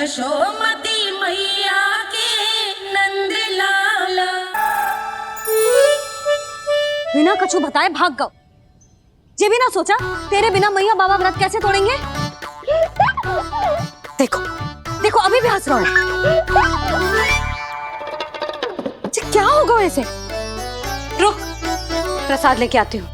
यशोमती मैया के नंद लाला। बिना कछु बताए भाग गओ। ये भी ना सोचा तेरे बिना मैया बाबा व्रत कैसे तोड़ेंगे। देखो देखो अभी भी हंस रहा है। क्या होगा वैसे। रुक प्रसाद लेके आती हूँ।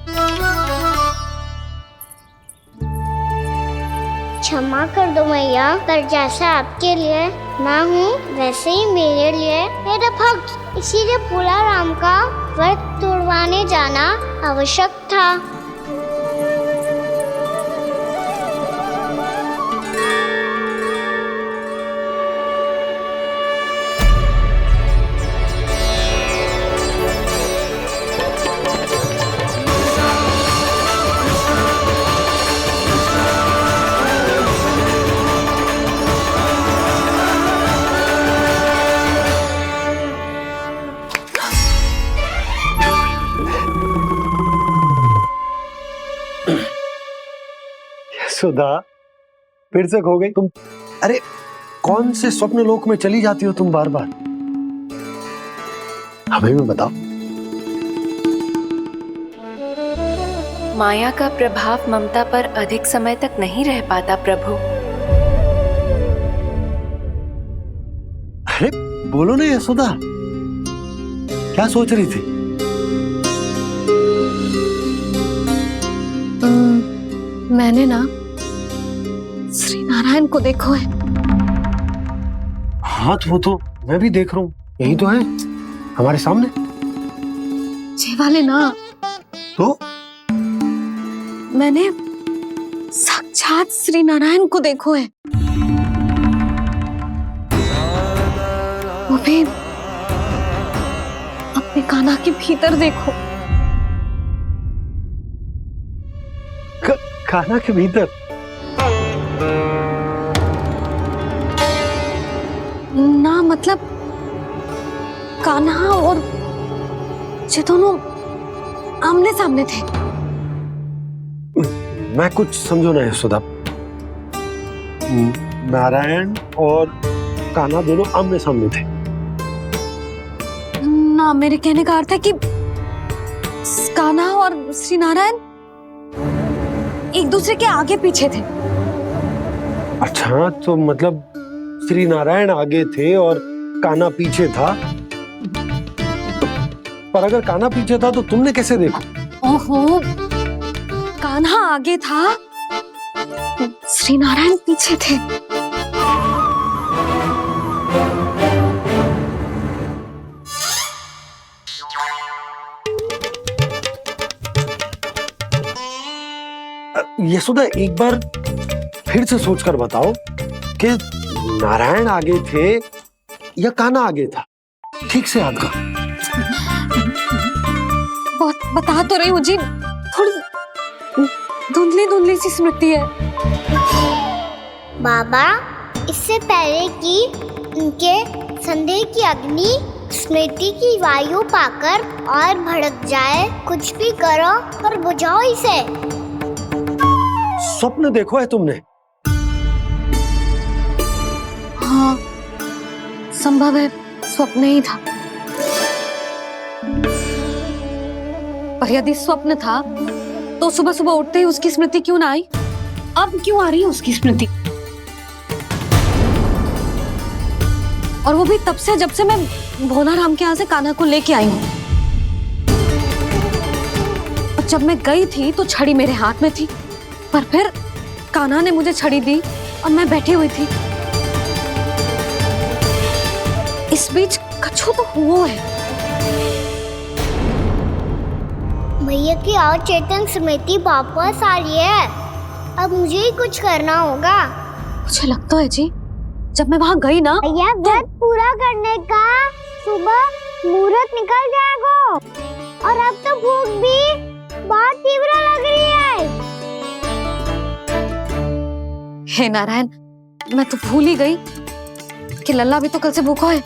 क्षमा कर दो मैया, पर जैसा आपके लिए मैं हूँ वैसे ही मेरे लिए मेरा भक्त, इसीलिए भोला राम का व्रत तोड़वाने जाना आवश्यक था। सुधा फिर से खो गई तुम। अरे कौन से स्वप्न लोक में चली जाती हो तुम बार बार। हमें भी बताओ। माया का प्रभाव ममता पर अधिक समय तक नहीं रह पाता प्रभु। अरे बोलो ना यशोदा, क्या सोच रही थी। मैंने ना श्री नारायण को देखो है। हाथ वो तो मैं भी देख रहा हूँ, यही तो है हमारे सामने। ये वाले ना तो मैंने साक्षात श्री नारायण को देखो है, वो भी अपने कान्हा के भीतर देखो। कान्हा के भीतर। ना मतलब कान्हा और ये दोनों आमने सामने थे। मैं कुछ समझो ना यशोदा। नारायण और कान्हा दोनों आमने सामने थे। ना मेरे कहने का अर्थ है कि कान्हा और श्री नारायण एक दूसरे के आगे पीछे थे। अच्छा तो मतलब श्री नारायण आगे थे और कान्हा पीछे था। पर अगर कान्हा पीछे था तो तुमने कैसे देखा। ओहो, कान्हा आगे था, श्री नारायण पीछे थे। यशोदा एक बार फिर से सोचकर बताओ कि नारायण आगे थे या कान्हा आगे था। ठीक से याद कर। बता तो रही हूँ जी, थोड़ी धुंधली धुंधली सी स्मृति है। बाबा, इससे पहले कि उनके संदेह की अग्नि स्मृति की वायु पाकर और भड़क जाए, कुछ भी करो और बुझाओ इसे। स्वप्न देखो है तुमने। हाँ संभव है स्वप्न ही था, पर यदि स्वप्न था तो सुबह सुबह उठते ही उसकी स्मृति क्यों ना आई। अब क्यों आ रही है उसकी स्मृति। और वो भी तब से जब से मैं भोला राम के यहाँ से कान्हा को लेके आई हूँ। और जब मैं गई थी तो छड़ी मेरे हाथ में थी, पर फिर कान्हा ने मुझे छड़ी दी और मैं बैठी हुई थी। इस बीच कछु तो हुआ है। भैया की अचेतन स्मृति वापस आ रही है। अब मुझे ही कुछ करना होगा। मुझे लगता है जी, जब मैं वहां गई ना भैया व्रत पूरा करने का सुबह मुहूर्त निकल जाएगा, और अब तो भूख भी बहुत तीव्र लग रही है। हे नारायण, मैं तो भूल ही गई कि लल्ला भी तो कल से भूखा है।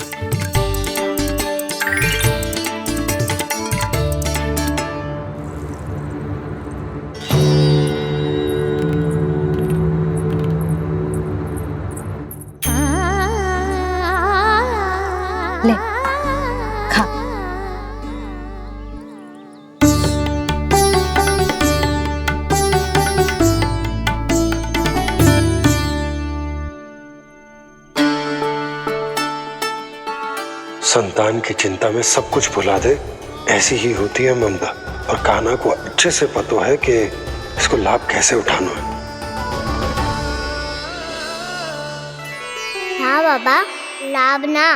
ले खा। संतान की चिंता में सब कुछ भुला दे, ऐसी ही होती है ममता। और कान्हा को अच्छे से पता है कि इसको लाभ कैसे उठाना है। हाँ बाबा, लाभ ना,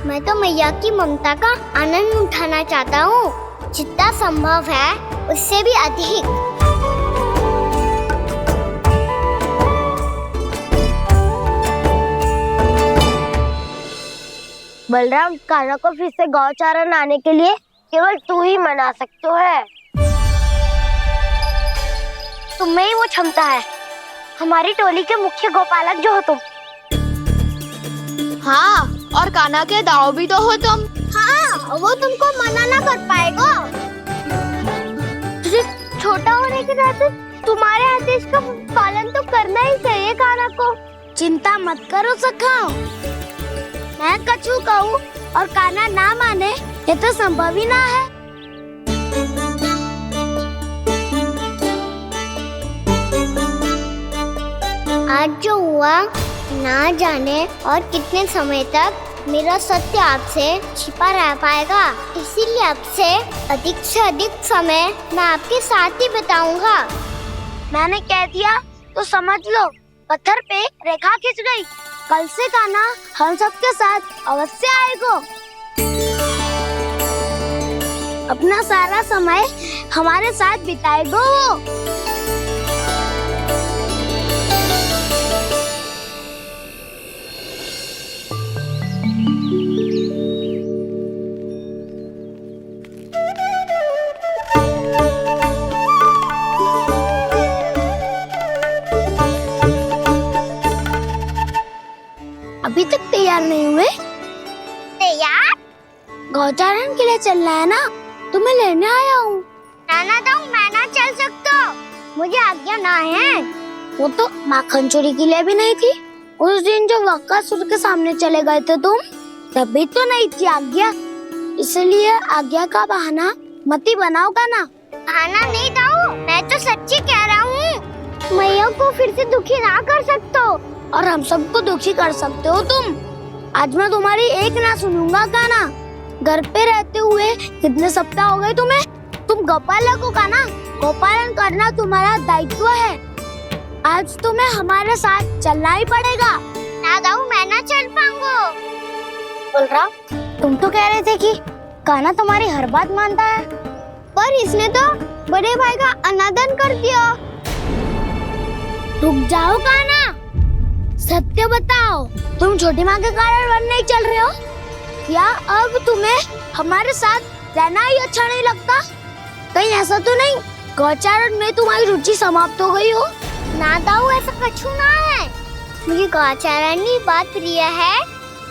मैं तो मैया की ममता का आनंद उठाना चाहता हूँ, जितना संभव है उससे भी अधिक। बलराम, कान्हा को फिर से गौचारण आने के लिए केवल तू ही मना सकते है। तुम्हें ही वो क्षमता है, हमारी टोली के मुख्य गोपालक जो हो तुम। हाँ, और कान्हा के दाव भी तो हो तुम। हाँ, वो तुमको मना ना कर पाएगा। छोटा होने के नाते तुम्हारे आदेश का पालन तो करना ही चाहिए कान्हा को। चिंता मत करो सखा, मैं कछु कहूँ और कान्हा ना माने, ये तो संभव ही ना है। आज जो हुआ ना जाने और कितने समय तक मेरा सत्य आपसे छिपा रह पाएगा, इसीलिए आपसे अधिक से अधिक समय मैं आपके साथ ही बिताऊंगा। मैंने कह दिया तो समझ लो, पत्थर पे रेखा खिंच गई। कल से कान्हा हम सबके साथ अवश्य आएगा। अपना सारा समय हमारे साथ बिताएगा वो। अभी तक तैयार नहीं हुए? तैयार? गौचारण के लिए चलना है ना, तुम्हें लेने आया हूँ। नाना तो मैं ना चल सकता, मुझे आज्ञा ना है। वो तो माखन चोरी के लिए भी नहीं थी। उस दिन जो वक्कासुर के सामने चले गए थे तुम, तभी तो नहीं थी आज्ञा। इसलिए आज्ञा का बहाना मत ही बनाओ ना। बहाना नहीं दाऊ, मैं तो सच्ची कह रहा हूँ। मैया को फिर से दुखी ना कर सकते हो और हम सबको दुखी कर सकते हो तुम। आज मैं तुम्हारी एक ना सुनूंगा कान्हा। घर पे रहते हुए कितने सप्ताह हो गए तुम्हें? तुम गोपालक हो कान्हा, गोपालन करना तुम्हारा दायित्व है। आज तुम्हें हमारे साथ चलना ही पड़ेगा। ना दाऊ, मैं ना चल पाऊंगा। बलराम, तुम तो कह रहे थे कि कान्हा तुम्हारी हर बात मानता है, पर इसने तो बड़े भाई का अनादर कर दिया। रुक जाओ कान्हा, सत्य बताओ, तुम छोटी माँ के कारण वन नहीं चल रहे हो? या अब तुम्हें हमारे साथ रहना ही अच्छा नहीं लगता? कहीं ऐसा तो नहीं गौचारण में तुम्हारी रुचि समाप्त हो गई हो? ना दाऊ, ऐसा कछु ना है। मुझे गौचारण की बात प्रिय है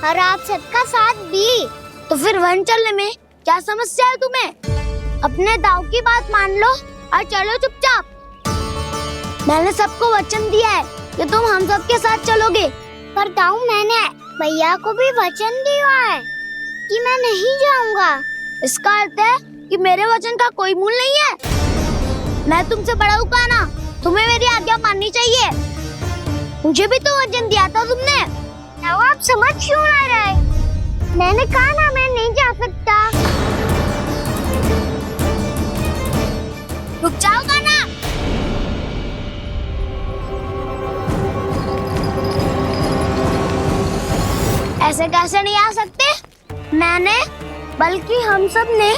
और आप सबका साथ भी। तो फिर वन चलने में क्या समस्या है तुम्हें? अपने दाऊ की बात मान लो और चलो चुपचाप। मैंने सबको वचन दिया है कि तुम हम सबके साथ चलोगे। पर दाऊ, मैंने भैया को भी वचन दिया है कि मैं नहीं जाऊंगा। इसका अर्थ है कि मेरे वचन का कोई मूल नहीं है। मैं तुमसे बड़ा हूँ कान्हा, तुम्हें मेरी आज्ञा माननी चाहिए। मुझे भी तो वचन दिया था तुमने। दाऊ, आप समझ क्यों आ रहे? मैंने कहा ना, मैं नहीं जा सकता। रुक जाओ कान्हा। ऐसे कैसे नहीं आ सकते? मैंने बल्कि हम सब ने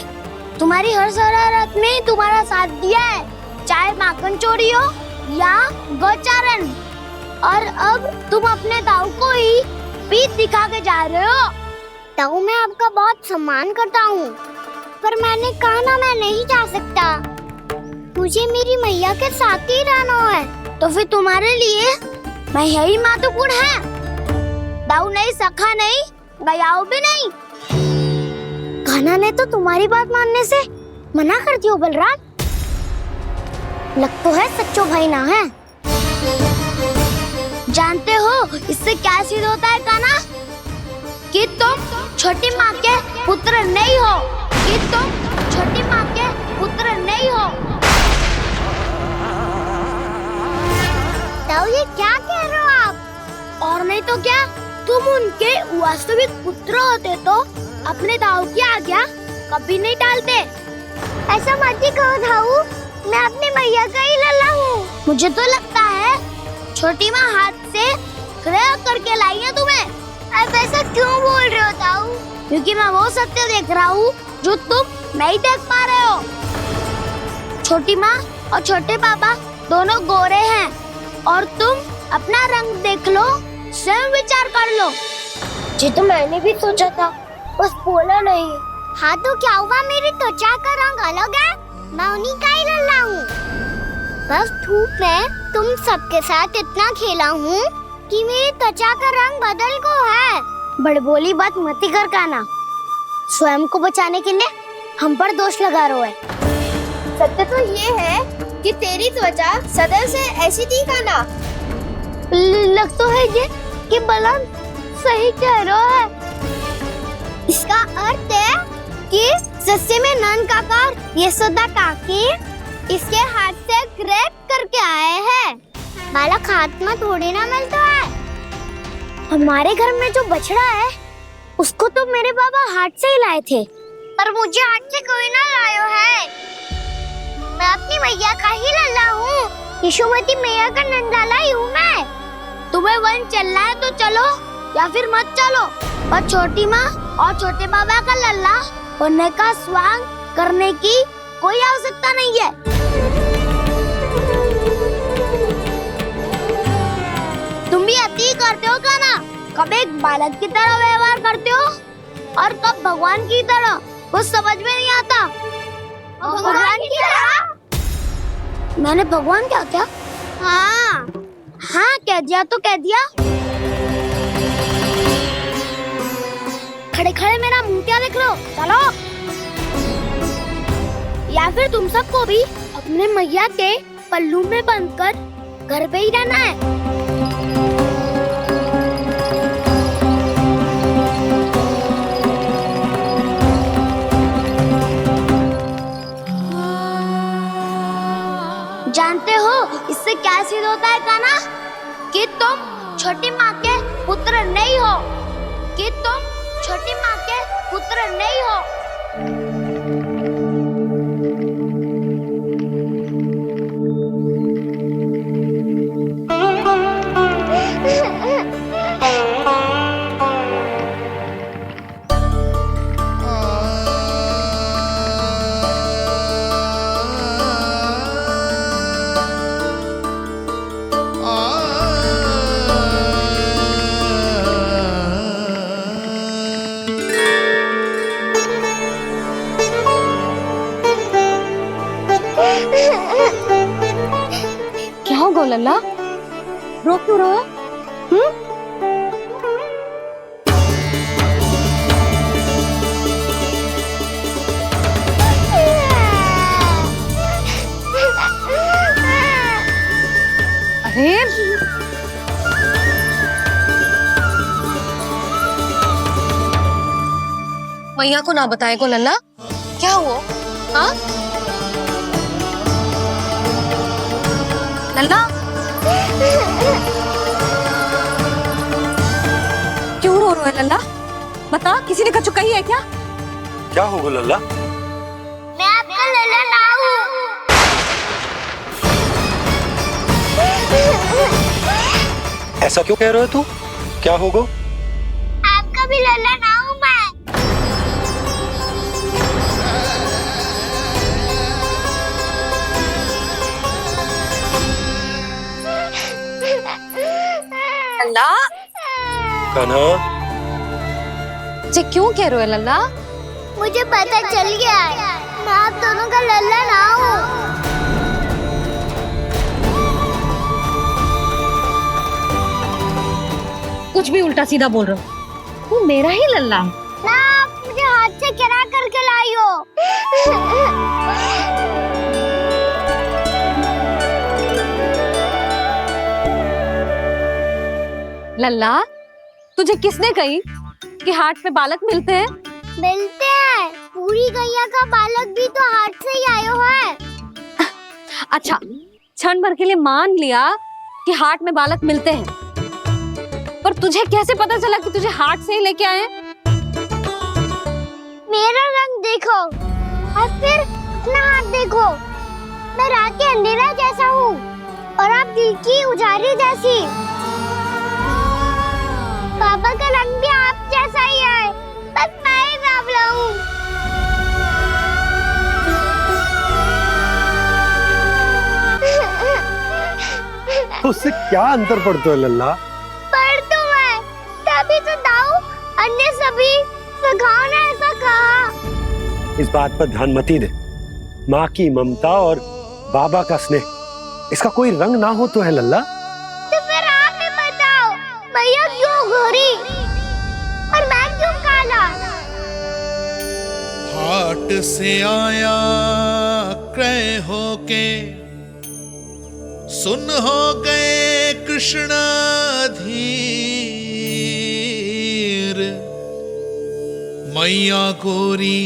तुम्हारी हर शरारत में तुम्हारा साथ दिया है, चाहे माखन चोरी हो या गौचारण। और अब तुम अपने दाऊ को ही पीठ दिखा के जा रहे हो। दाऊ, मैं आपका बहुत सम्मान करता हूँ, पर मैंने कहा ना, मैं नहीं जा सकता। मुझे मेरी मैया के साथ ही रहना है। तो फिर तुम्हारे लिए मैं यही महत्वपूर्ण है। दाऊ नहीं, सखा नहीं, गयाऊ भी नहीं। कान्हा ने तो तुम्हारी बात मानने से मना कर दिया बलराम। लग तो है सच्चो भाई ना है। जानते हो इससे क्या सिद्ध होता है कान्हा? कि तुम छोटी माँ के पुत्र नहीं हो, कि तुम छोटी माँ के पुत्र नहीं हो। ताऊ ये क्या कह रहे हो आप? और नहीं तो क्या, तुम उनके वास्तविक पुत्र होते तो अपने दाऊ की आज्ञा कभी नहीं टालते। ऐसा मत ही कहो ताऊ, मैं अपनी मैया का ही लल्ला हूँ। मुझे तो लगता है छोटी माँ हाथ से ग्रह करके लाई है तुम्हें। आप ऐसा क्यों बोल रहे हो ताऊ? क्योंकि मैं वो सत्य देख रहा हूँ जो तुम नहीं देख पा रहे हो। छोटी माँ और छोटे पापा दोनों गोरे हैं और तुम अपना रंग देख लो, स्वयं विचार कर लो। जी तो मैंने भी सोचा था, बस बोला नहीं। हाँ तो क्या हुआ, मेरी त्वचा का रंग अलग है, मैं उन्हीं का ही लल्ला हूँ। बस धूप में तुम सबके साथ इतना खेला हूँ कि मेरी त्वचा का रंग बदल को है। बड़बोली बात मत ही कर काना, स्वयं को बचाने के लिए हम पर दोष लगा रहे है। सत्य तो ये है कि तेरी त्वचा सदैव से ऐसी थी काना। लग तो है ये कि बलम सही कह रहा है। इसका अर्थ है कि सस्ते में नन काका यशोदा काकी इसके हाथ से ग्रेट करके आए हैं। बालक हाथ में थोड़ी ना मिलता है। हमारे घर में जो बछड़ा है उसको तो मेरे बाबा हाथ से ही लाए थे। पर मुझे हाथ से कोई ना लायो है, मैं अपनी मैया का ही लल्ला हूँ। यशोमती मैया का नंदाला ही हूँ मैं। तुम्हें वन चलना है तो चलो या फिर मत चलो, पर छोटी माँ और छोटे बाबा का लल्ला होने का स्वांग करने की कोई आवश्यकता नहीं है। तुम भी अति करते हो काना, कब एक बालक की तरह व्यवहार करते हो और कब भगवान की तरह, कुछ समझ में नहीं आता। भगवान की तरह? मैंने भगवान क्या क्या? हाँ हाँ कह दिया तो कह दिया। खड़े खड़े मेरा मुंह क्या देख लो, चलो। या फिर तुम सबको भी अपने मैया के पल्लू में बंधकर घर पे ही रहना है। जानते हो इससे क्या सिद्ध होता है काना? कि तुम छोटी माँ के पुत्र नहीं हो, कि तुम छोटी माँ के पुत्र नहीं हो। क्या होगा लल्ला, रो क्यों रहे हो? अरे मैया को ना बताए को लल्ला, क्या हुआ? हाँ लल्ला, क्यों रो रहे हो लल्ला? बता, किसी ने कछु कही है क्या? क्या होगा लल्ला? मैं आपका लल्ला ना हूँ। ऐसा क्यों कह रहे हो तू? क्या होगा? आपका भी लल्ला ना हूँ मैं। लल्ला, कान्हा, ये क्यों कह रहे हो लल्ला? मुझे पता चल गया है, मैं आप दोनों का लल्ला ना हूँ। कुछ भी उल्टा सीधा बोल रहे हो, तू मेरा ही लल्ला है। ना आप मुझे हाथ से गिरा करके लाई हो। लल्ला, तुझे किसने कही कि कि हाट पे बालक मिलते हैं? मिलते हैं। पूरी गैया का बालक भी तो हाट से ही आयो है। अच्छा, क्षण भर के लिए मान लिया कि हाट में बालक मिलते हैं, पर तुझे कैसे पता चला कि तुझे हाट से ही लेके आए? मेरा रंग देखो और फिर अपना हाथ देखो। मैं रात के अंधेरा जैसा हूँ और आप दिल की उजारी जैसी। पापा का रंग भी आप जैसा ही है, बस मैं ही बावला हूँ। उससे क्या अंतर पड़ता है लल्ला? पर तो मैं तभी तो दाऊ अन्य सभी सखाओ ने ऐसा कहा। इस बात पर ध्यान मत ही दे। माँ की ममता और बाबा का स्नेह, इसका कोई रंग ना हो तो है लल्ला। तो फिर आप ही बताओ, भैया क्यों गोरी और मैं क्यों काला? हाट से आया क्रय होके, सुन हो गए कृष्ण धीर। मैया गोरी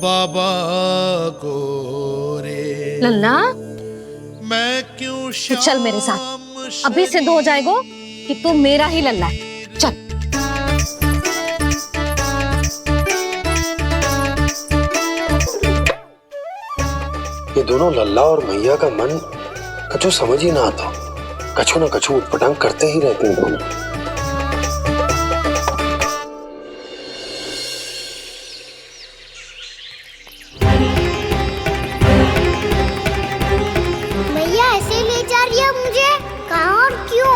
बाबा गोरे, लल्ला, मैं क्यों तू चल मेरे साथ। अभी सिद्ध हो जाएगा कि तू मेरा ही लल्ला है। चल। ये दोनों लल्ला और मैया का मन कछु समझ ही ना आता। कछु ना कछु उटपटांग करते ही रहते हैं दोनों। भैया ऐसे ले जा रही है मुझे, कहाँ और क्यों?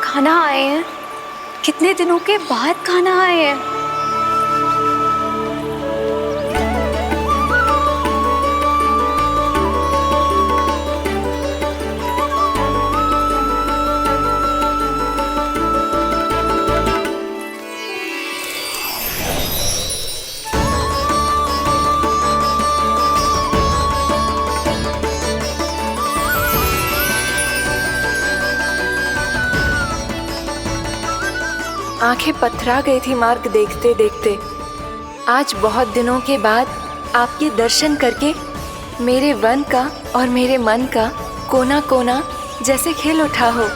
खाना आए हैं, कितने दिनों के बाद खाना आए हैं। आंखें पथरा गई थी मार्ग देखते देखते। आज बहुत दिनों के बाद आपके दर्शन करके मेरे वन का और मेरे मन का कोना कोना जैसे खिल उठा हो।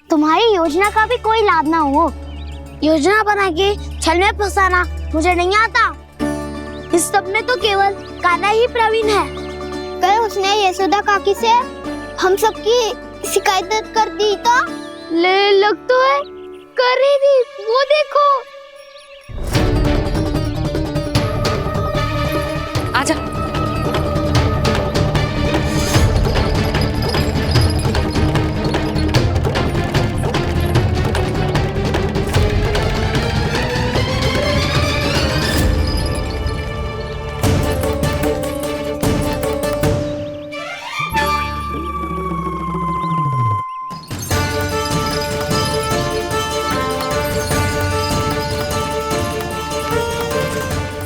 तुम्हारी योजना का भी कोई लाभ ना हो। योजना बना के छल में फंसाना मुझे नहीं आता। इस सब में तो केवल कान्हा ही प्रवीण है। कल उसने यशोदा काकी से हम सबकी शिकायत कर दी तो लग तो है कर ही दी। वो देखो। आजा।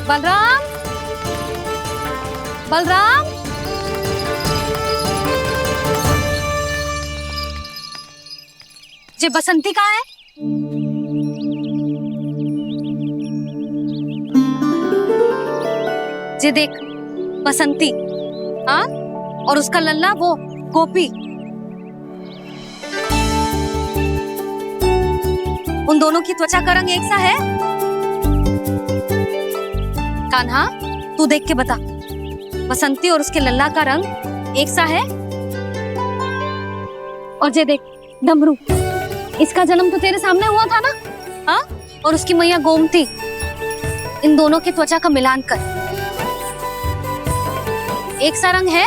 बलराम, बलराम, ये बसंती कहाँ है? ये देख बसंती, हाँ, और उसका लल्ला वो गोपी। उन दोनों की त्वचा का रंग एक सा है? कान्हा, तू देख के बता, बसंती और उसके लल्ला का रंग एक सा है? और ये देख डमरू, इसका जन्म तो तेरे सामने हुआ था ना? हाँ, और उसकी मैया गोमती। इन दोनों की त्वचा का मिलान कर, एक सा रंग है?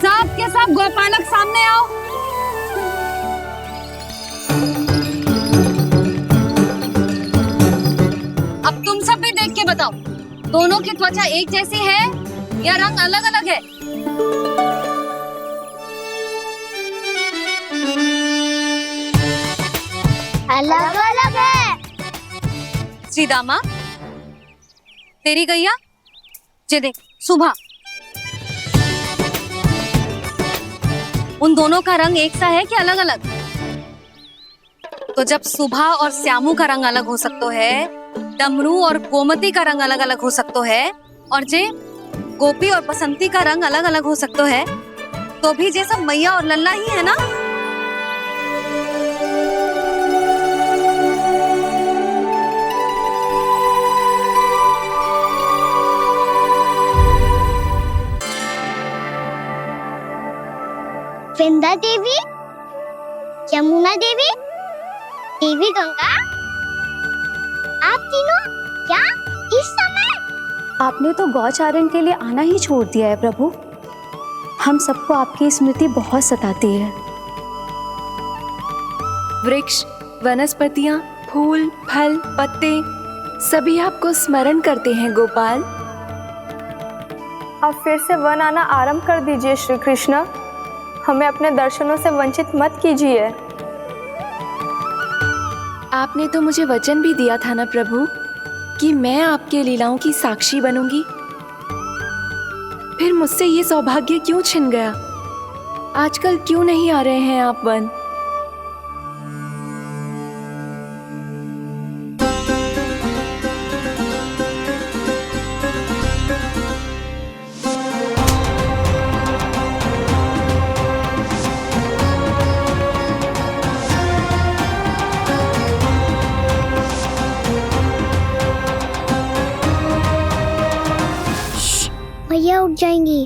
सब के सब गोपालक सामने आओ। बताओ, दोनों की त्वचा एक जैसी है या रंग अलग अलग है? अलग अलग है। श्रीदामा, तेरी गैया, जे देख सुबह, उन दोनों का रंग एक सा है कि अलग अलग? तो जब सुबह और श्यामू का रंग अलग हो सकता है, डमरू और गोमती का रंग अलग अलग हो सकता है, और जे गोपी और बसंती का रंग अलग अलग हो सकता है, तो भी जे सब मैया और लल्ला ही है ना? वृंदा देवी, यमुना देवी, देवी गंगा, आप तीनों क्या इस समय? आपने तो गौचारण के लिए आना ही छोड़ दिया है प्रभु। हम सबको आपकी स्मृति बहुत सताती है। वृक्ष, वनस्पतियां, फूल, फल, पत्ते सभी आपको स्मरण करते हैं गोपाल। अब फिर से वन आना आरंभ कर दीजिए श्री कृष्ण। हमें अपने दर्शनों से वंचित मत कीजिए। आपने तो मुझे वचन भी दिया था ना प्रभु कि मैं आपके लीलाओं की साक्षी बनूंगी। फिर मुझसे ये सौभाग्य क्यों छिन गया? आजकल क्यों नहीं आ रहे हैं आप वन? भैया उठ जाएंगी।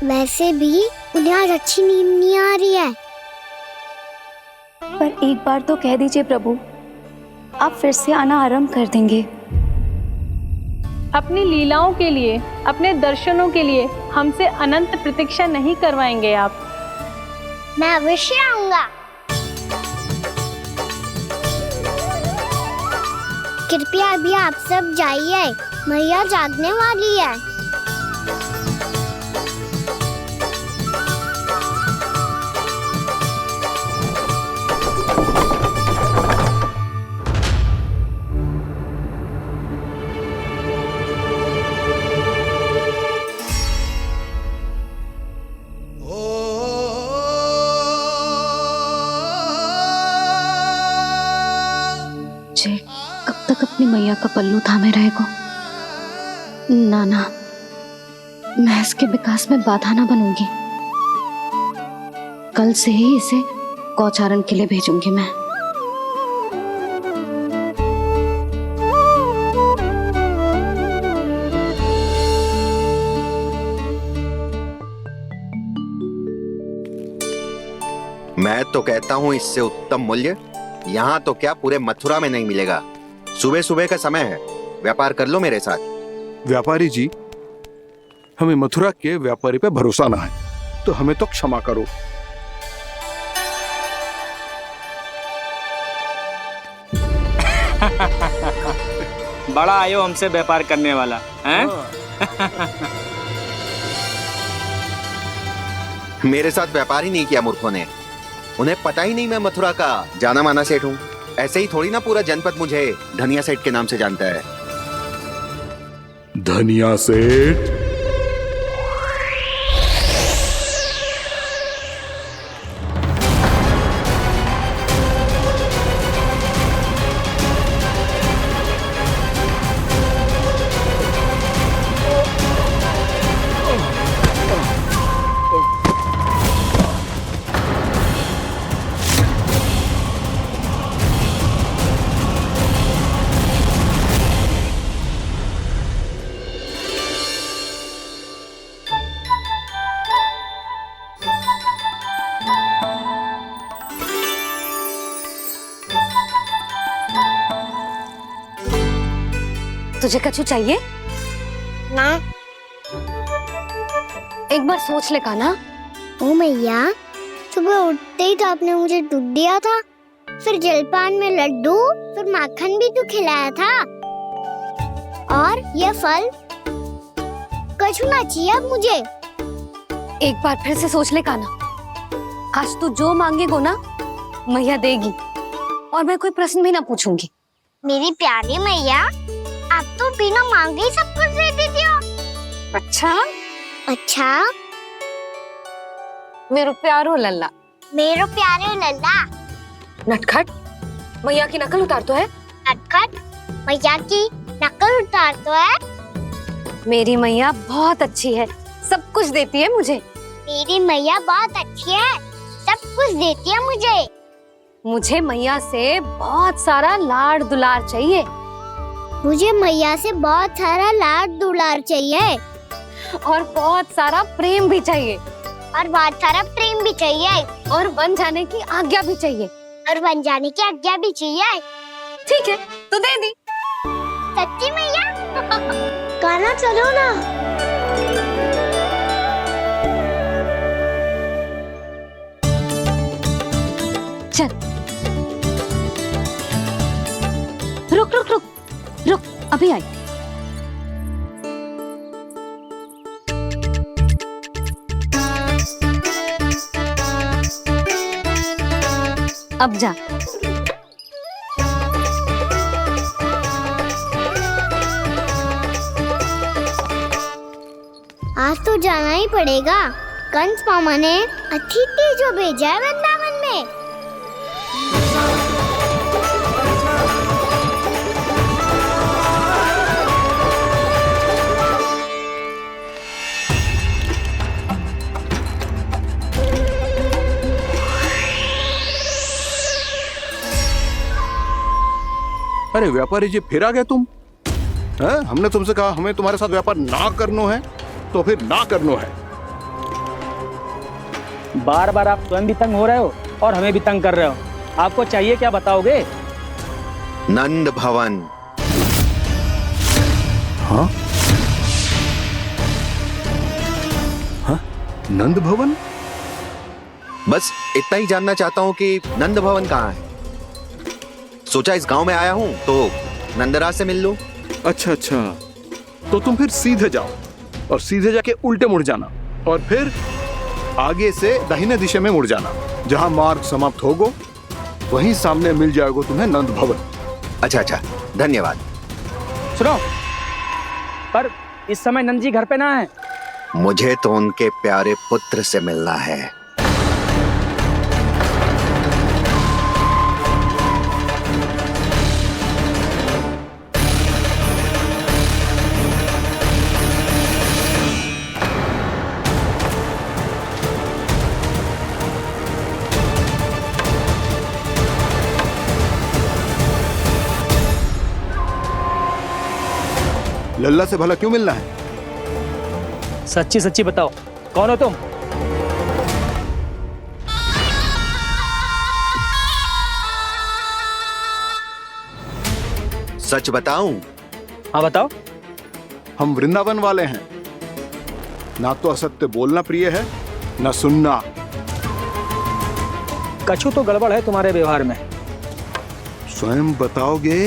वैसे भी उन्हें आज अच्छी नींद नहीं आ रही है। पर एक बार तो कह दीजिए प्रभु, आप फिर से आना आरंभ कर देंगे। अपनी लीलाओं के लिए, अपने दर्शनों के लिए हमसे अनंत प्रतीक्षा नहीं करवाएंगे आप? मैं अवश्य आऊंगा। कृपया अभी आप सब जाइए, मैया जागने वाली है। जे कब तक अपनी मैया का पल्लू थामे रहेगा? ना ना, मैं इसके विकास में बाधा ना बनूंगी। कल से ही इसे गौचारण के लिए भेजूंगी मैं। मैं तो कहता हूँ इससे उत्तम मूल्य यहाँ तो क्या पूरे मथुरा में नहीं मिलेगा। सुबह सुबह का समय है, व्यापार कर लो मेरे साथ। व्यापारी जी, हमें मथुरा के व्यापारी पे भरोसा ना है, तो हमें तो क्षमा करो। बड़ा आयो हमसे व्यापार करने वाला हैं? मेरे साथ व्यापार ही नहीं किया मूर्खों ने। उन्हें पता ही नहीं मैं मथुरा का जाना माना सेठ हूँ। ऐसे ही थोड़ी ना पूरा जनपद मुझे धनिया सेठ के नाम से जानता है। धनिया सेठ? तुझे कछु चाहिए? ना। एक बार सोच ले कान्हा। ओ मैया, सुबह उठते ही तो आपने मुझे दूध दिया था। फिर जलपान में लड्डू, फिर माखन भी तो खिलाया था। और ये फल कछु ना चाहिए अब मुझे। एक बार फिर से सोच ले कान्हा, आज तू जो मांगेगो ना मैया देगी, और मैं कोई प्रश्न भी ना पूछूंगी। मेरी प्यारी मैया, आप तो बिना मांगे ही सब कुछ दे देती हो। अच्छा अच्छा, मेरो प्यारो लल्ला, मेरो प्यारे लल्ला। नटखट, मैया की नकल उतार तो है। नटखट, मैया की नकल उतार तो है। मेरी मैया बहुत अच्छी है, सब कुछ देती है मुझे। मेरी मैया बहुत अच्छी है, सब कुछ देती है मुझे। मुझे मैया से बहुत सारा लाड दुलार चाहिए। मुझे मैया से बहुत सारा लाड दुलार चाहिए। और बहुत सारा प्रेम भी चाहिए। और बहुत सारा प्रेम भी चाहिए। और बन जाने की आज्ञा भी चाहिए। और बन जाने की आज्ञा भी चाहिए। ठीक है, तो दे दी। सच्ची मैया? कान्हा चलो ना। चल, रुक रुक रुक रुक, अभी आई। अब जा। आज तो जाना ही पड़ेगा। कंस मामा ने अतिथि जो भेजा है वृंदावन में। अरे व्यापारी जी, फिर आ गए तुम? हैं? हमने तुमसे कहा हमें तुम्हारे साथ व्यापार ना करनो है, तो फिर ना करनो है। बार बार आप स्वयं भी तंग हो रहे हो और हमें भी तंग कर रहे हो। आपको चाहिए क्या, बताओगे? नंद भवन। हाँ? हाँ? नंद भवन? बस इतना ही जानना चाहता हूँ कि नंद भवन कहाँ है। सोचा इस गांव में आया हूँ तो नंदराज से मिल लूं। अच्छा अच्छा, तो तुम फिर सीधे जाओ और सीधे जाके उल्टे मुड़ जाना, और फिर आगे से दाहिने दिशा में मुड़ जाना। जहां मार्ग समाप्त होगो वहीं सामने मिल जाएगा तुम्हें नंद भवन। अच्छा अच्छा, धन्यवाद। सुनो, पर इस समय नंद जी घर पे ना है। मुझे तो उनके प्यारे पुत्र से मिलना है। लल्ला से भला क्यों मिलना है? सच्ची सच्ची बताओ, कौन हो तुम? सच बताऊं? हाँ बताओ। हम वृंदावन वाले हैं। ना तो असत्य बोलना प्रिय है, ना सुनना। कछु तो गड़बड़ है तुम्हारे व्यवहार में। स्वयं बताओगे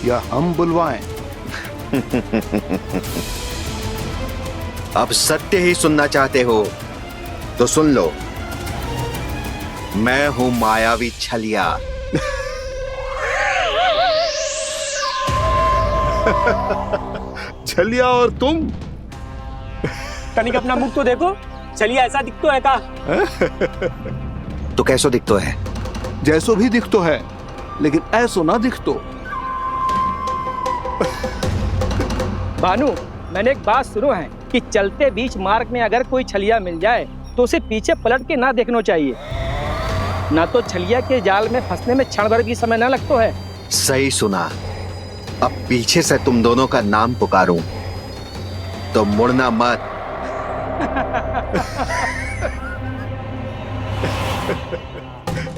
या हम बुलवाएं? अब सत्य ही सुनना चाहते हो तो सुन लो। मैं हूं मायावी छलिया। छलिया और तुम? कनिक अपना मुख तो देखो, छलिया ऐसा दिखतो है का? तो कैसो दिखतो है? जैसो भी दिखतो है, लेकिन ऐसो ना दिखतो। भानु, मैंने एक बात सुनो है कि चलते बीच मार्ग में अगर कोई छलिया मिल जाए तो उसे पीछे पलट के ना देखना चाहिए, ना तो छलिया के जाल में फंसने में क्षण भर भी समय ना लगता है। सही सुना। अब पीछे से तुम दोनों का नाम पुकारूं तो मुड़ना मत।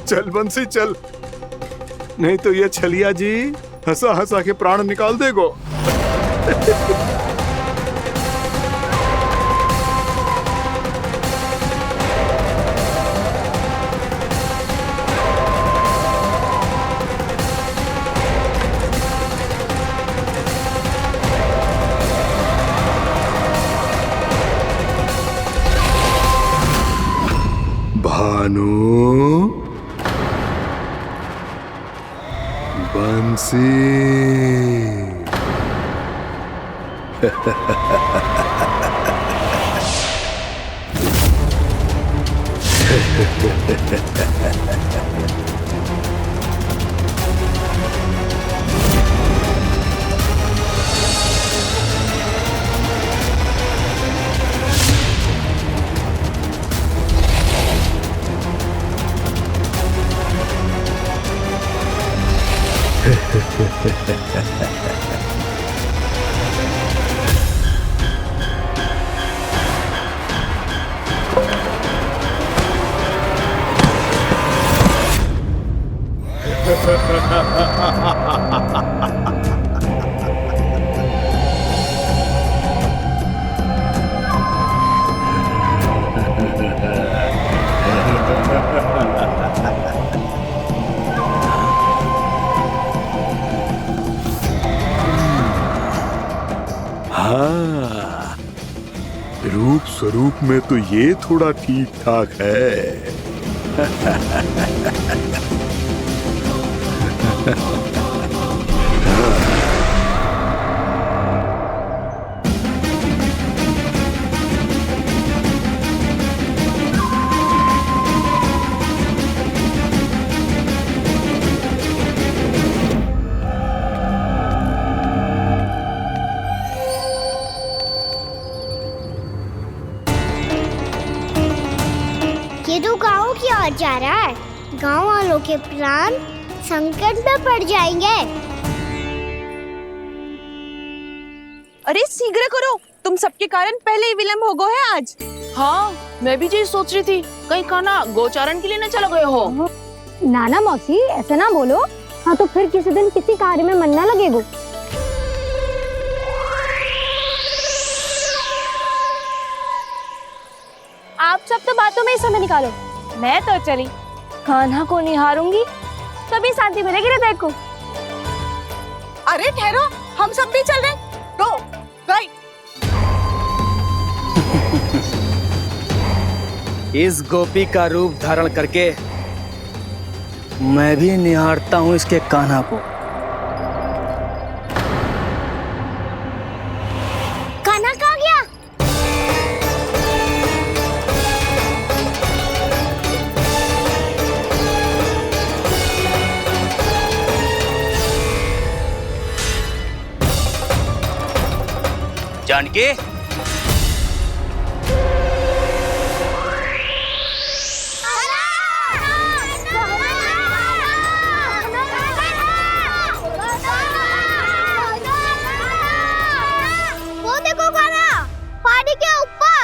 चल बंसी चल, नहीं तो ये छलिया जी हंसा हंसा के प्राण निकाल देगो। भानु, बंसी। हाँ, रूप स्वरूप में तो ये थोड़ा ठीक ठाक है। ये तो गाँव की ओर जा रहा है। गाँव वालों के प्राण संकट में पड़ जाएंगे। अरे शीघ्र करो, तुम सबके कारण पहले ही विलम्ब हो गो है आज। हाँ, मैं भी यही सोच रही थी, कहीं खाना गोचारण के लिए न चला गए हो। नाना मौसी ऐसे ना बोलो। हाँ तो फिर किसी दिन किसी कार्य में मन ना लगेगा। आप सब तो बातों में ही समय निकालो। मैं तो चली कान्हा को निहारूंगी, तभी शांति मिलेगी हृदय को। अरे ठहरो, हम सब भी चल रहे। तो गई। इस गोपी का रूप धारण करके मैं भी निहारता हूँ इसके कान्हा को। कान्हा कहाँ गया? जानकी, वो देखो कान्हा, पहाड़ी के ऊपर।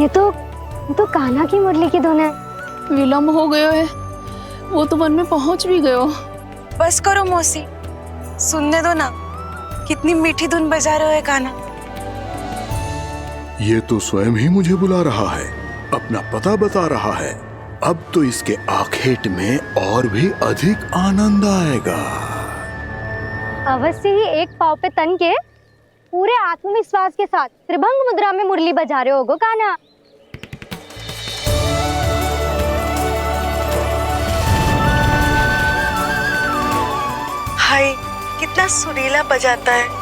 ये तो कान्हा की मुरली की धुन है। विलम्ब हो गयो है, वो तो वन में पहुंच भी गयो। बस करो मौसी, सुनने दो ना, कितनी मीठी धुन बजा रहे हो कान्हा। ये तो स्वयं ही मुझे बुला रहा है, अपना पता बता रहा है। अब तो इसके आखेट में और भी अधिक आनंद आएगा। अवश्य ही एक पाँव पे तन के पूरे आत्मविश्वास के साथ त्रिभंग मुद्रा में मुरली बजा रहे होगो कान्हा। हाय, कितना सुरीला बजाता है।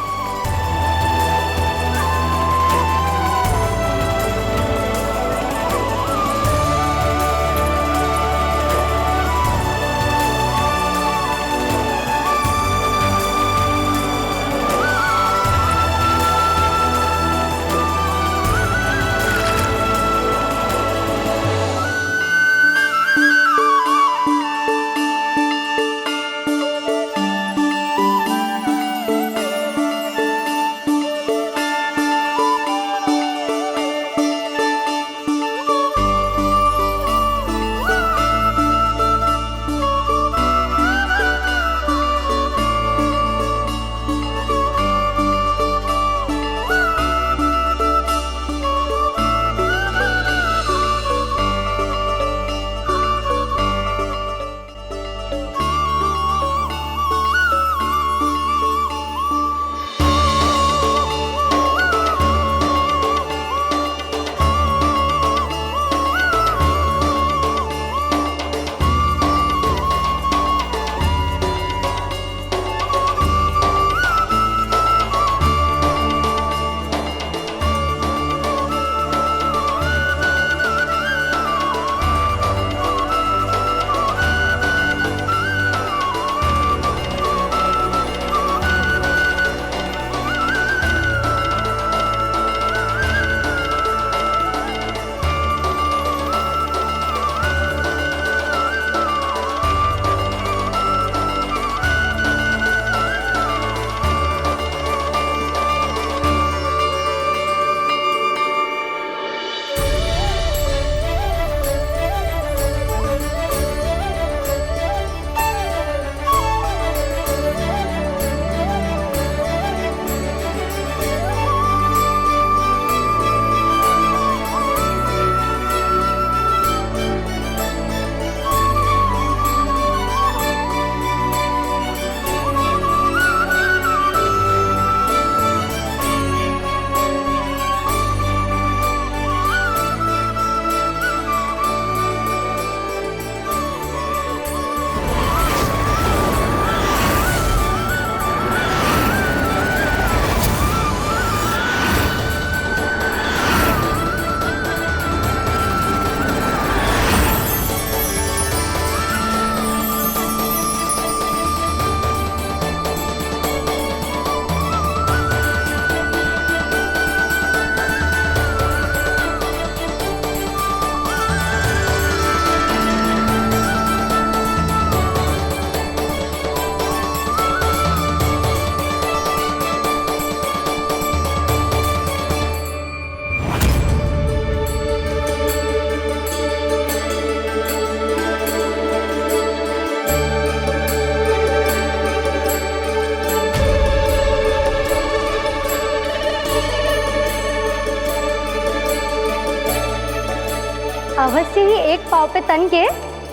अवश्य ही एक पाँव पे तन के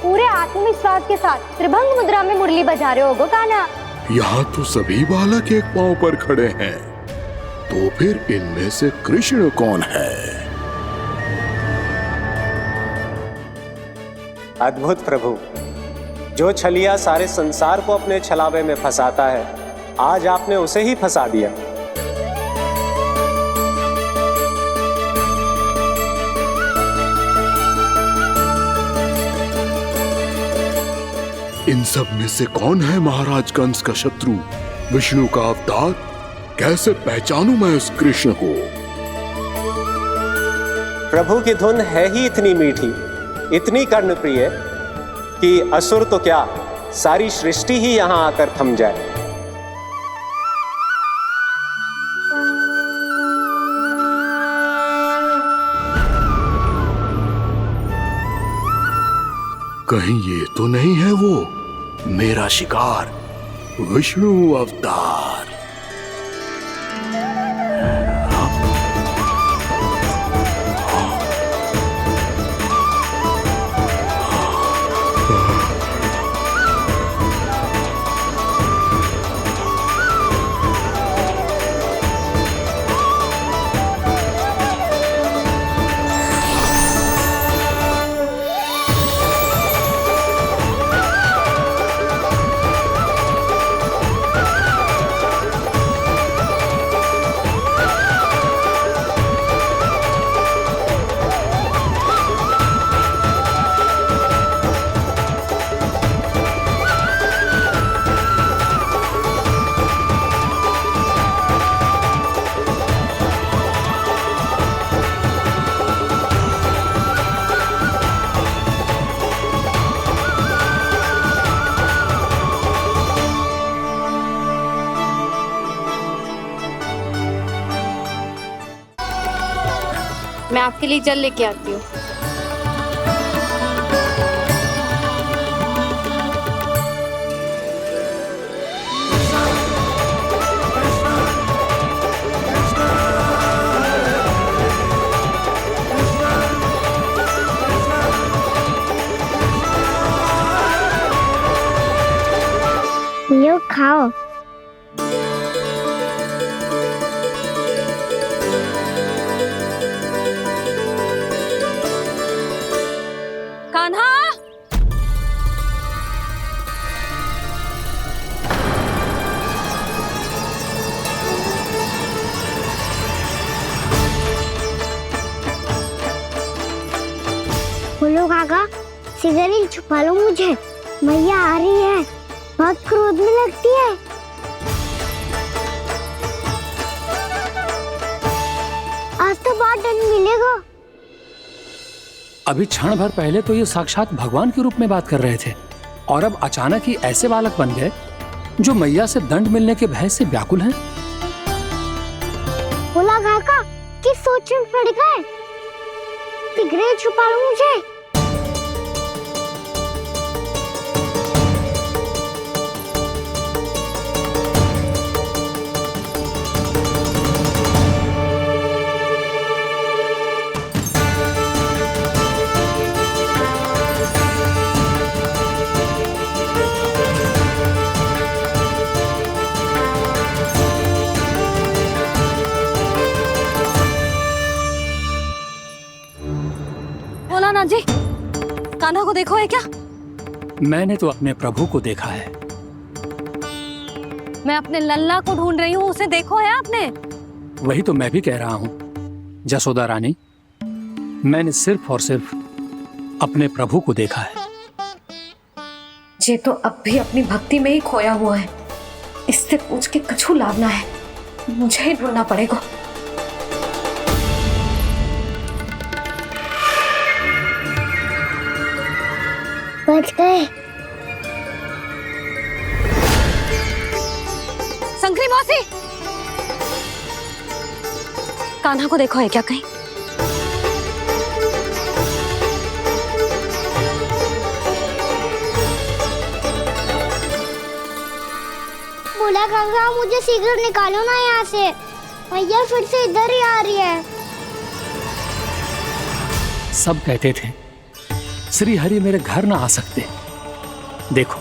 पूरे आत्मविश्वास के साथ त्रिभंग मुद्रा में मुरली बजा रहे होगो कान्हा। यहाँ तो सभी बालक एक पांव पर खड़े हैं, तो फिर इनमें से कृष्ण कौन है? अद्भुत प्रभु, जो छलिया सारे संसार को अपने छलावे में फंसाता है, आज आपने उसे ही फंसा दिया। इन सब में से कौन है महाराज कंस का शत्रु, विष्णु का अवतार? कैसे पहचानूं मैं उस कृष्ण को? प्रभु की धुन है ही इतनी मीठी, इतनी कर्णप्रिय कि असुर तो क्या, सारी सृष्टि ही यहां आकर थम जाए। कहीं ये तो नहीं है वो मेरा शिकार विष्णु अवतार? मैं आपके लिए जल लेके आती हूँ। लो खाओ। कान्हा, बोलो काका, सिगरेट छुपा लो मुझे, मैया आ रही है, बहुत क्रोध में लगती है। आज तो बहुत दंड मिलेगा। अभी क्षण भर पहले तो ये साक्षात भगवान के रूप में बात कर रहे थे और अब अचानक ही ऐसे बालक बन गए जो मैया से दंड मिलने के भय से व्याकुल हैं। बोला काका, किस सोच में पड़ गए? सिगरेट छुपा लो मुझे। भोलानाथ जी, कान्हा को देखो है क्या? मैंने तो अपने प्रभु को देखा है। मैं अपने लल्ला को ढूंढ रही हूँ, उसे देखो है आपने? वही तो मैं भी कह रहा हूँ जसोदा रानी, मैंने सिर्फ और सिर्फ अपने प्रभु को देखा है। ये तो अब भी अपनी भक्ति में ही खोया हुआ है, इससे पूछ के कछु लाभ ना है, मुझे ही ढूंढना पड़ेगा। बच गए। संकरी मौसी, कान्हा को देखो है क्या कहीं? बोला काका, मुझे सिगरेट निकालो ना यहाँ से, भैया फिर से इधर ही आ रही है। सब कहते थे श्री हरि मेरे घर ना आ सकते। देखो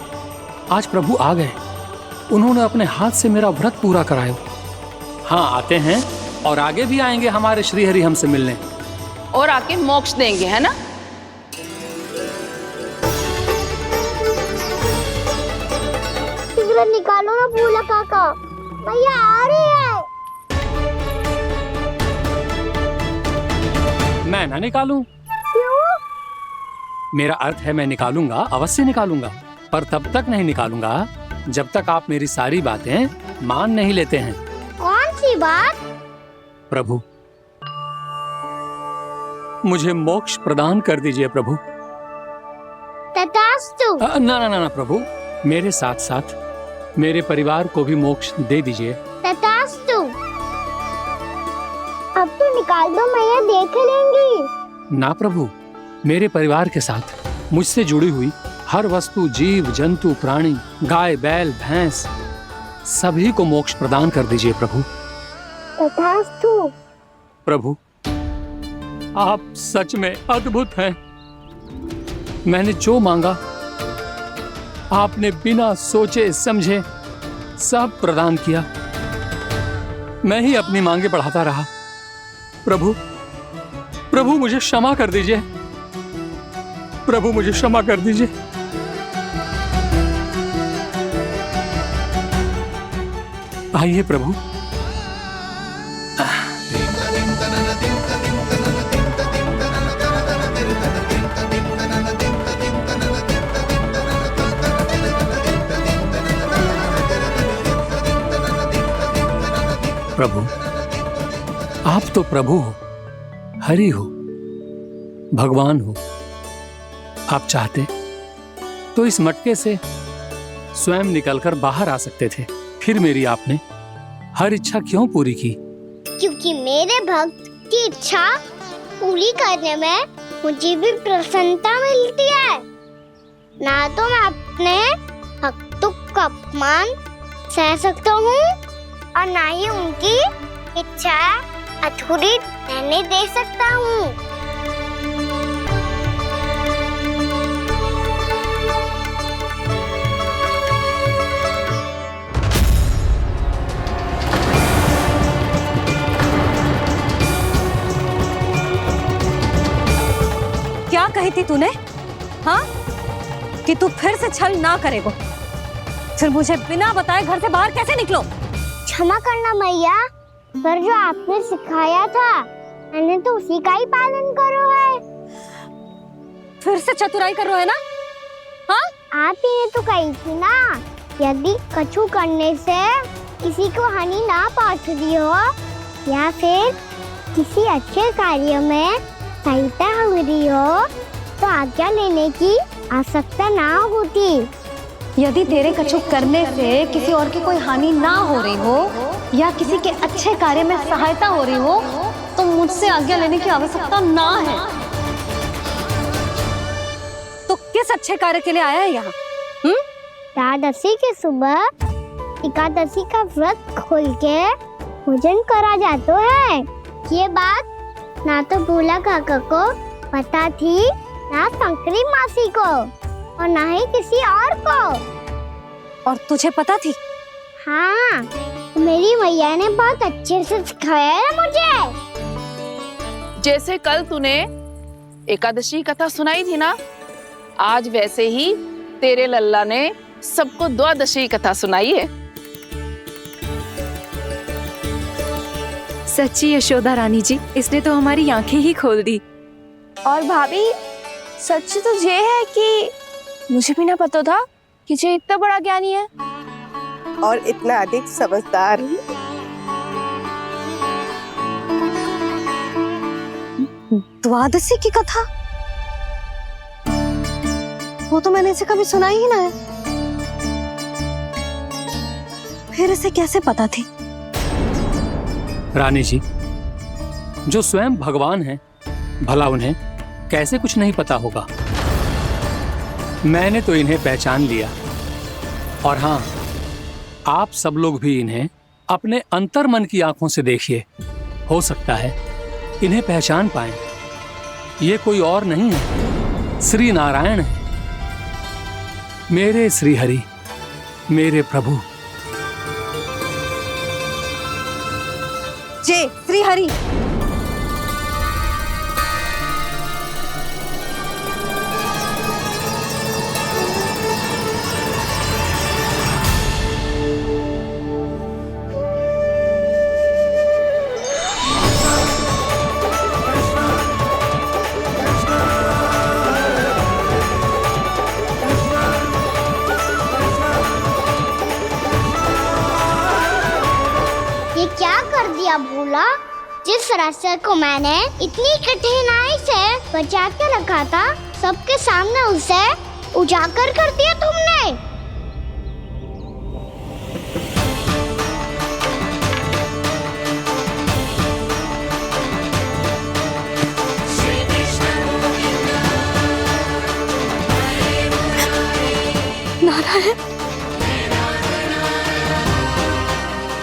आज प्रभु आ गए, उन्होंने अपने हाथ से मेरा व्रत पूरा कराया। हाँ, आते हैं और आगे भी आएंगे हमारे श्री हरि हमसे मिलने और आके मोक्ष देंगे, है ना? सिगरेट निकालो ना बोला काका, भैया आ रही है। मैं ना निकालूं? क्यों? मेरा अर्थ है मैं निकालूंगा, अवश्य निकालूंगा, पर तब तक नहीं निकालूंगा जब तक आप मेरी सारी बातें मान नहीं लेते हैं। कौन सी बात? प्रभु, मुझे मोक्ष प्रदान कर दीजिए प्रभु। तथास्तु। ना ना ना ना प्रभु, मेरे साथ साथ मेरे परिवार को भी मोक्ष दे दीजिए। तथास्तु। अब तो निकाल दो, मैया देख लेंगी। ना प्रभु, मेरे परिवार के साथ मुझसे जुड़ी हुई हर वस्तु, जीव जंतु, प्राणी, गाय बैल भैंस, सभी को मोक्ष प्रदान कर दीजिए प्रभु। तथास्तु। प्रभु, आप सच में अद्भुत हैं। मैंने जो मांगा आपने बिना सोचे समझे सब प्रदान किया। मैं ही अपनी मांगे बढ़ाता रहा। प्रभु, प्रभु मुझे क्षमा कर दीजिए। प्रभु मुझे क्षमा कर दीजिए। आइए प्रभु। प्रभु, आप तो प्रभु हो, हरि हो, भगवान हो। आप चाहते तो इस मटके से स्वयं निकलकर बाहर आ सकते थे, फिर मेरी आपने हर इच्छा क्यों पूरी की? क्योंकि मेरे भक्त की इच्छा पूरी करने में मुझे भी प्रसन्नता मिलती है। ना तो मैं अपने भक्तों का अपमान सह सकता हूँ और ना ही उनकी इच्छा अधूरी रहने दे सकता हूँ। क्या कही थी तूने? हाँ, कि तू फिर से छल ना करेगा। फिर मुझे बिना बताए घर से बाहर कैसे निकलो? क्षमा करना मैया, पर जो आपने सिखाया था मैंने तो उसी का ही पालन करो है। फिर से चतुराई कर रहे हो ना? हाँ, आप ही ने तो कही थी ना, यदि कछु करने से किसी को हानि ना पहुंच रही हो या फिर किसी अच्छे कार्य में सहायता हो रही हो तो आज्ञा लेने की आवश्यकता ना होती। यदि तेरे कछु करने से किसी और की कोई हानि ना हो रही हो या किसी के अच्छे कार्य में सहायता हो रही हो तो मुझसे आज्ञा लेने की आवश्यकता ना है। तो किस अच्छे कार्य के लिए आया है यहाँ? एकादशी के सुबह एकादशी का व्रत खोल के भोजन करा जाता है। ये बात ना तो भोला काका को पता थी, ना शंकरी मासी को और ना ही किसी और को। और तुझे पता थी? हाँ, मेरी मैया ने बहुत अच्छे से सिखाया है मुझे। जैसे कल तूने एकादशी कथा सुनाई थी ना, आज वैसे ही तेरे लल्ला ने सबको द्वादशी कथा सुनाई है। सच्ची यशोदा रानी जी, इसने तो हमारी आंखें ही खोल दी। और भाभी, सच तो ये है कि मुझे भी ना पता था कि ये इतना बड़ा ज्ञानी है और इतना अधिक समझदार। द्वादशी की कथा? वो तो मैंने इसे कभी सुना ही ना है। फिर इसे कैसे पता थी? रानी जी, जो स्वयं भगवान हैं, भला उन्हें कैसे कुछ नहीं पता होगा? मैंने तो इन्हें पहचान लिया। और हाँ, आप सब लोग भी इन्हें अपने अंतर्मन की आंखों से देखिए, हो सकता है इन्हें पहचान पाएं। ये कोई और नहीं है, श्री नारायण है, मेरे श्री हरि, मेरे प्रभु। जय श्री हरि। ये क्या कर दिया भोला? जिस रास्ते को मैंने इतनी कठिनाई से बचा के रखा था, सबके सामने उसे उजागर कर दिया तुमने। नारायण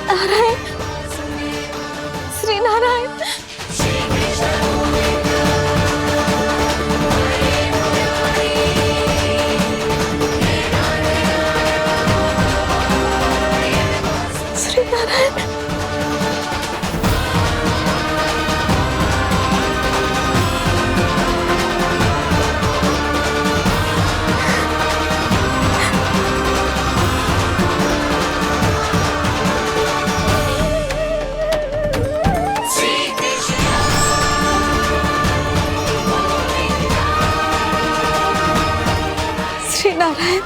नारायण श्री नारायण। श्री नारायण। श्री नारायण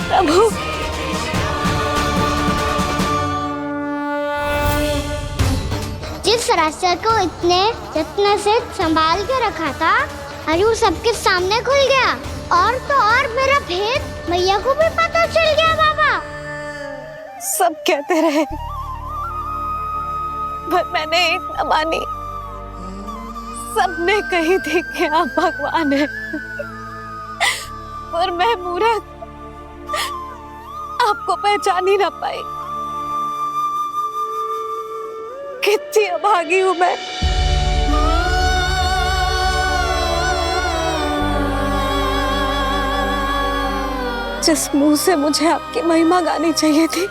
प्रभु। जिस रास्ते को इतने यत्न से संभाल के रखा था आज वो सबके सामने खुल गया, और तो और मेरा भेद मैया को भी पता चल गया। बाबा सब कहते रहे पर मैंने एक न मानी। सबने कही थी कि आप भगवान हैं, पर मैं मूर्ख आपको पहचान ही ना पाई। कितनी अभागी हूं मैं। जिस मुंह से मुझे आपकी महिमा गानी चाहिए थी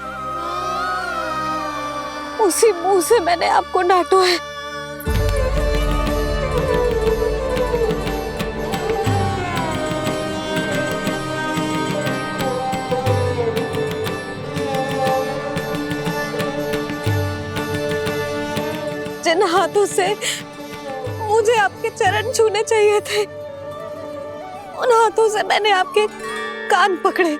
उसी मुंह से मैंने आपको डांटा है। जिन हाथों से मुझे आपके चरण छूने चाहिए थे उन हाथों से मैंने आपके कान पकड़े।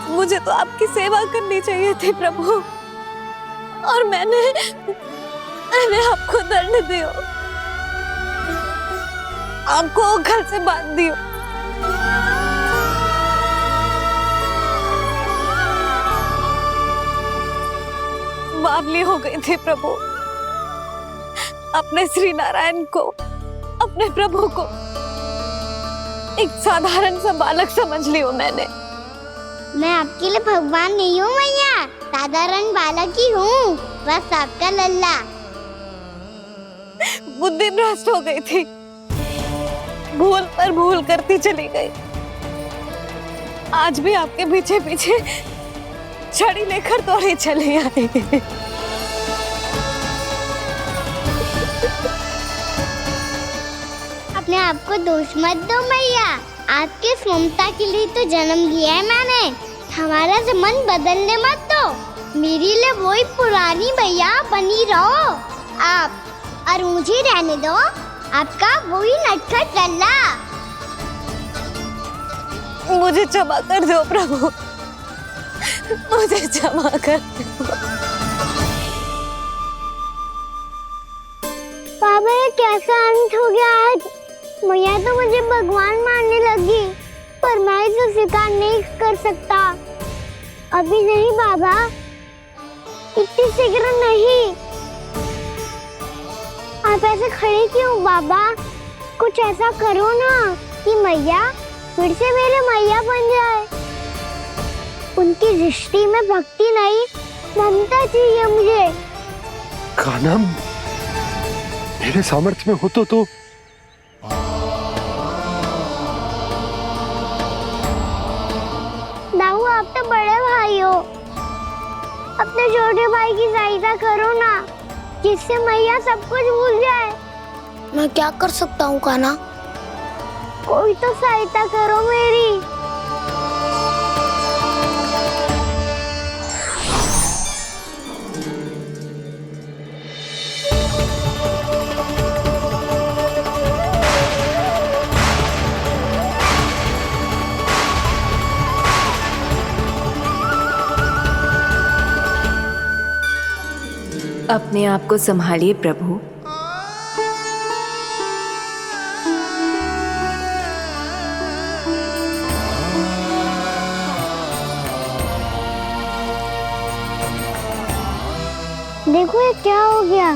मुझे तो आपकी सेवा करनी चाहिए थी प्रभु, और मैंने आपको दंड दियो, आपको घर से बांध दियो। बावली हो गई थी प्रभु। अपने श्री नारायण को, अपने प्रभु को एक साधारण सा बालक समझ लियो मैंने। मैं आपके लिए भगवान नहीं हूँ मैया, साधारण बालक ही हूँ, बस आपका लल्ला। बुद्धि भ्रष्ट हो गई थी, भूल पर भूल करती चली गई। आज भी आपके पीछे पीछे छड़ी लेकर दौड़े चले आए। अपने आप को दोष मत दो मैया, आपके ममता के लिए तो जन्म लिया है मैंने। हमारा मन बदलने मत दो, मेरे लिए वही पुरानी मैया बनी रहो आप, और मुझे रहने दो आपका वही नटखट लल्ला। मुझे क्षमा कर दो प्रभु, मुझे क्षमा कर दो। बाबा ये कैसा अंत हो गया आज? मैया तो मुझे भगवान मानने लगी, पर मैं इसे स्वीकार नहीं कर सकता। अभी नहीं बाबा, इतनी शीघ्र नहीं। आप ऐसे खड़े क्यों बाबा? कुछ ऐसा करो ना कि मैया फिर से मेरे मैया बन जाए। उनकी दृष्टि में भक्ति नहीं, ममता चाहिए मुझे। कान्हा, मेरे सामर्थ्य में हो तो दाऊ, आप तो बड़े भाई हो, अपने छोटे भाई की सहायता करो ना, जिससे मैया सब कुछ भूल जाए। मैं क्या कर सकता हूँ कान्हा? कोई तो सहायता करो मेरी। अपने आप को संभालिए प्रभु। देखो ये क्या हो गया?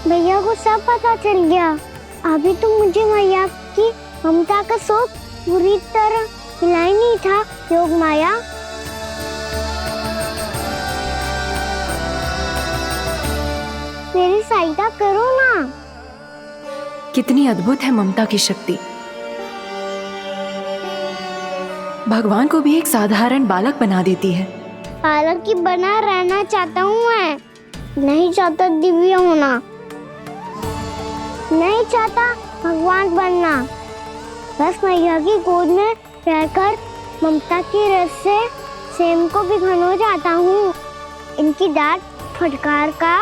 भैया को सब पता चल गया। अभी तो मुझे मैया की ममता का शौक पूरी तरह मिला ही नहीं था। योग माया, मेरी सहायता करो ना। कितनी अद्भुत है ममता की शक्ति। भगवान को भी एक साधारण बालक बना देती है। बालक की बना रहना चाहता हूँ मैं, नहीं चाहता दिव्य होना, नहीं चाहता भगवान बनना। बस मैया की गोद में रहकर ममता की रस से सेम को भिगोना चाहता हूँ। इनकी डांट फटकार का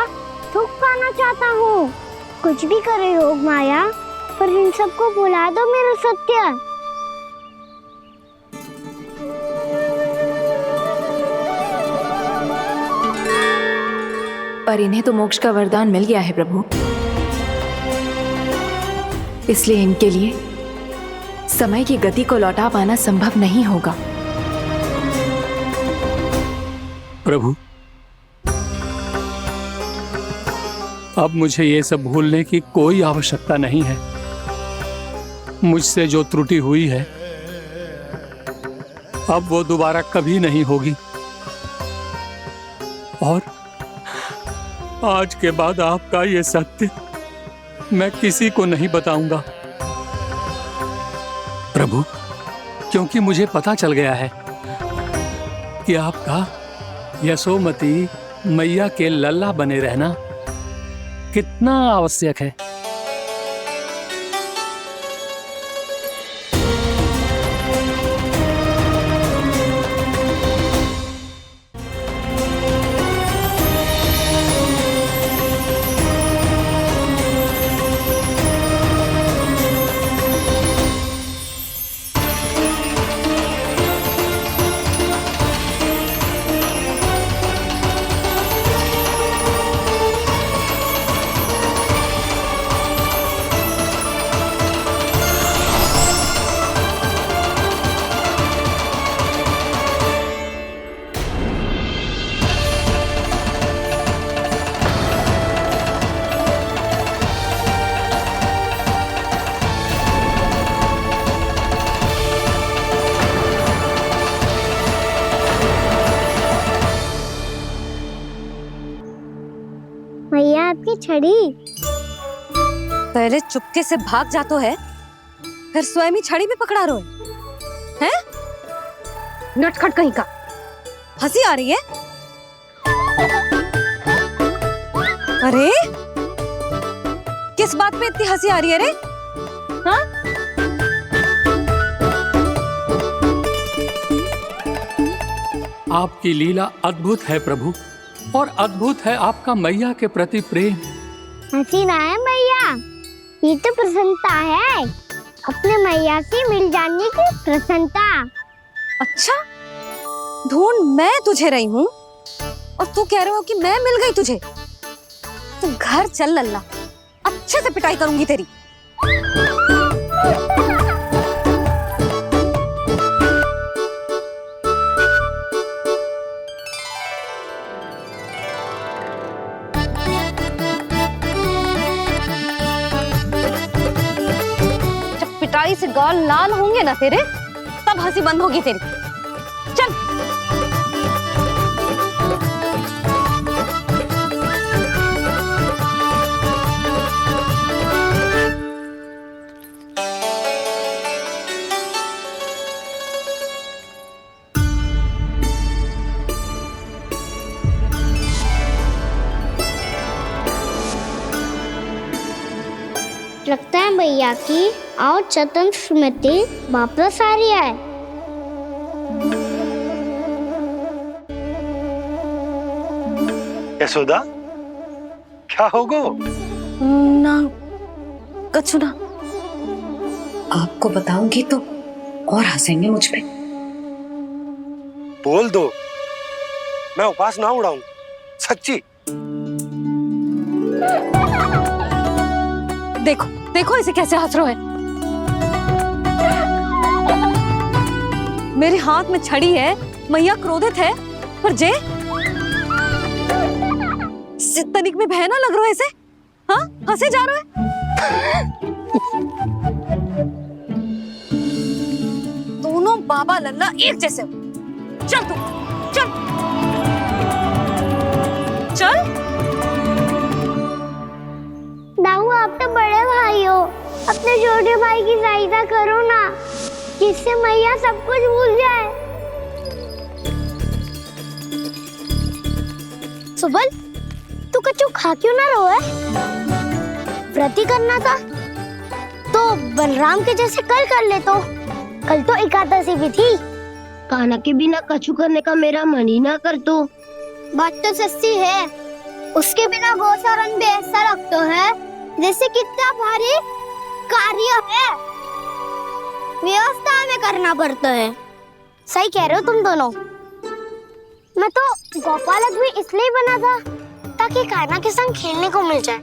दुख पाना चाहता हूँ। कुछ भी करे योग माया, पर इन सबको भुला दो मेरा सत्य। पर इन्हें तो मोक्ष का वरदान मिल गया है प्रभु, इसलिए इनके लिए समय की गति को लौटा पाना संभव नहीं होगा। प्रभु, अब मुझे ये सब भूलने की कोई आवश्यकता नहीं है। मुझसे जो त्रुटि हुई है अब वो दोबारा कभी नहीं होगी, और आज के बाद आपका ये सत्य मैं किसी को नहीं बताऊंगा प्रभु, क्योंकि मुझे पता चल गया है कि आपका यशोमती मैया के लल्ला बने रहना कितना आवश्यक है। मैया आपकी छड़ी। पहले चुपके से भाग जातो है, फिर स्वयं ही छड़ी भी पकड़ा रो है? नटखट कहीं का। हंसी आ रही है? अरे किस बात पे इतनी हंसी आ रही है रे? हाँ? आपकी लीला अद्भुत है प्रभु, और अद्भुत है आपका मैया के प्रति प्रेम। हंसी ना है मैया, ये तो प्रसन्नता है, अपने मैया से मिल जाने की प्रसन्नता। अच्छा, ढूंढ मैं तुझे रही हूँ और तू कह रहे हो कि मैं मिल गई तुझे। तू घर चल लल्ला, अच्छे से पिटाई करूंगी तेरी। पिटाई से गाल लाल होंगे ना तेरे, तब हंसी बंद होगी तेरी। चल। लगता है भैया की और चतन स्मृति वापस आ रही है। यशोदा, क्या होगो? ना कछु ना। आपको बताऊंगी तो और हंसेंगे मुझ पे। बोल दो, मैं उपास ना उड़ाऊं, सच्ची। देखो देखो इसे कैसे हंस रहे है। मेरे हाथ में छड़ी है, मैया क्रोधित है, पर जे तनिक में भय ना लग रहा है इसे। हाँ हंसे जा रहे हो? दोनों बाबा लल्ला एक जैसे हो। चल तू चल चल। दाऊ आप तो बड़े भाई हो, अपने छोटे भाई की सहायता करो ना, जिससे मैया सब कुछ भूल जाए। सुबल, तू कच्चू खा क्यों ना रहो है? व्रत ही करना था तो बलराम के जैसे कल कर ले। तो कल तो एकादशी भी थी। कान्हा के बिना कछु करने का मेरा मन ही ना कर। तो बात तो सच्ची है, उसके बिना गोचारण भी ऐसा लगता है जैसे कितना भारी कार्य है, व्यवस्था में करना पड़ता है। सही कह रहे हो तुम दोनों। मैं तो गोपालक भी इसलिए बना था ताकि कान्हा के संग खेलने को मिल जाए।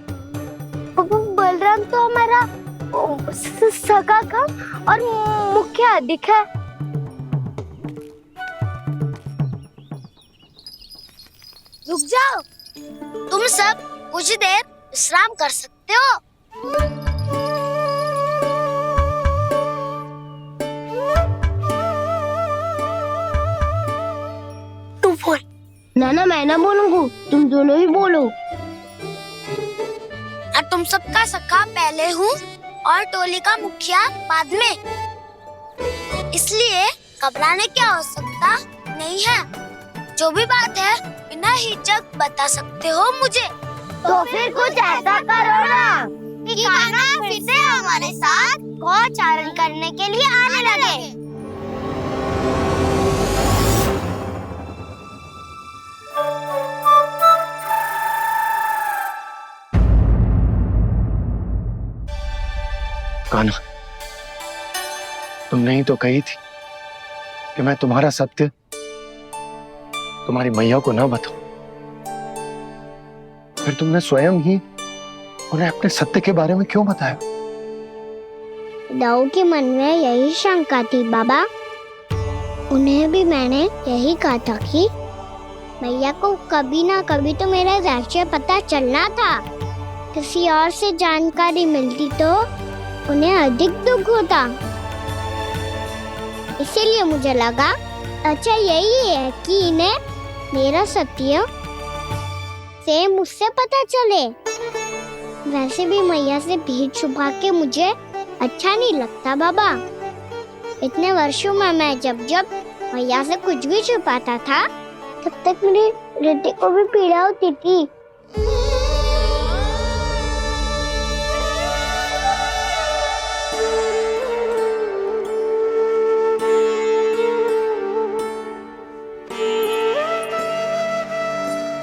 बलराम तो हमारा सगा काम और मुख्य अधिक है। रुक जाओ, तुम सब कुछ देर विश्राम कर सकते हो। तू बोल। ना मैं ना बोलूंगा, तुम दोनों ही बोलो। और तुम सबका सखा पहले हूँ और टोली का मुखिया बाद में, इसलिए घबराने की आवश्यकता नहीं है। जो भी बात है बिना हिचक बता सकते हो मुझे। तो फिर कुछ ऐसा करो ना कि कान्हा फिर से हमारे साथ गोचारण करने के लिए आने लगे। कान्हा, तुमने ही तो कही थी कि मैं तुम्हारा सत्य तुम्हारी मैया को ना बताऊं। फिर तुमने स्वयं ही उन्हें अपने सत्य के बारे में क्यों बताया? दाऊ के मन में यही शंका थी बाबा। उन्हें भी मैंने यही कहा था कि मैया को कभी ना कभी तो मेरा रहस्य पता चलना था। किसी और से जानकारी मिलती तो उन्हें अधिक दुख होता। इसीलिए मुझे लगा अच्छा यही है कि इन्हें मेरा सत्य से मुझसे पता चले। वैसे भी मैया से भीड़ छुपा के मुझे अच्छा नहीं लगता बाबा। इतने वर्षों में मैं जब जब मैया से कुछ भी छुपाता था तब तक मेरी हृदय को भी पीड़ा होती थी।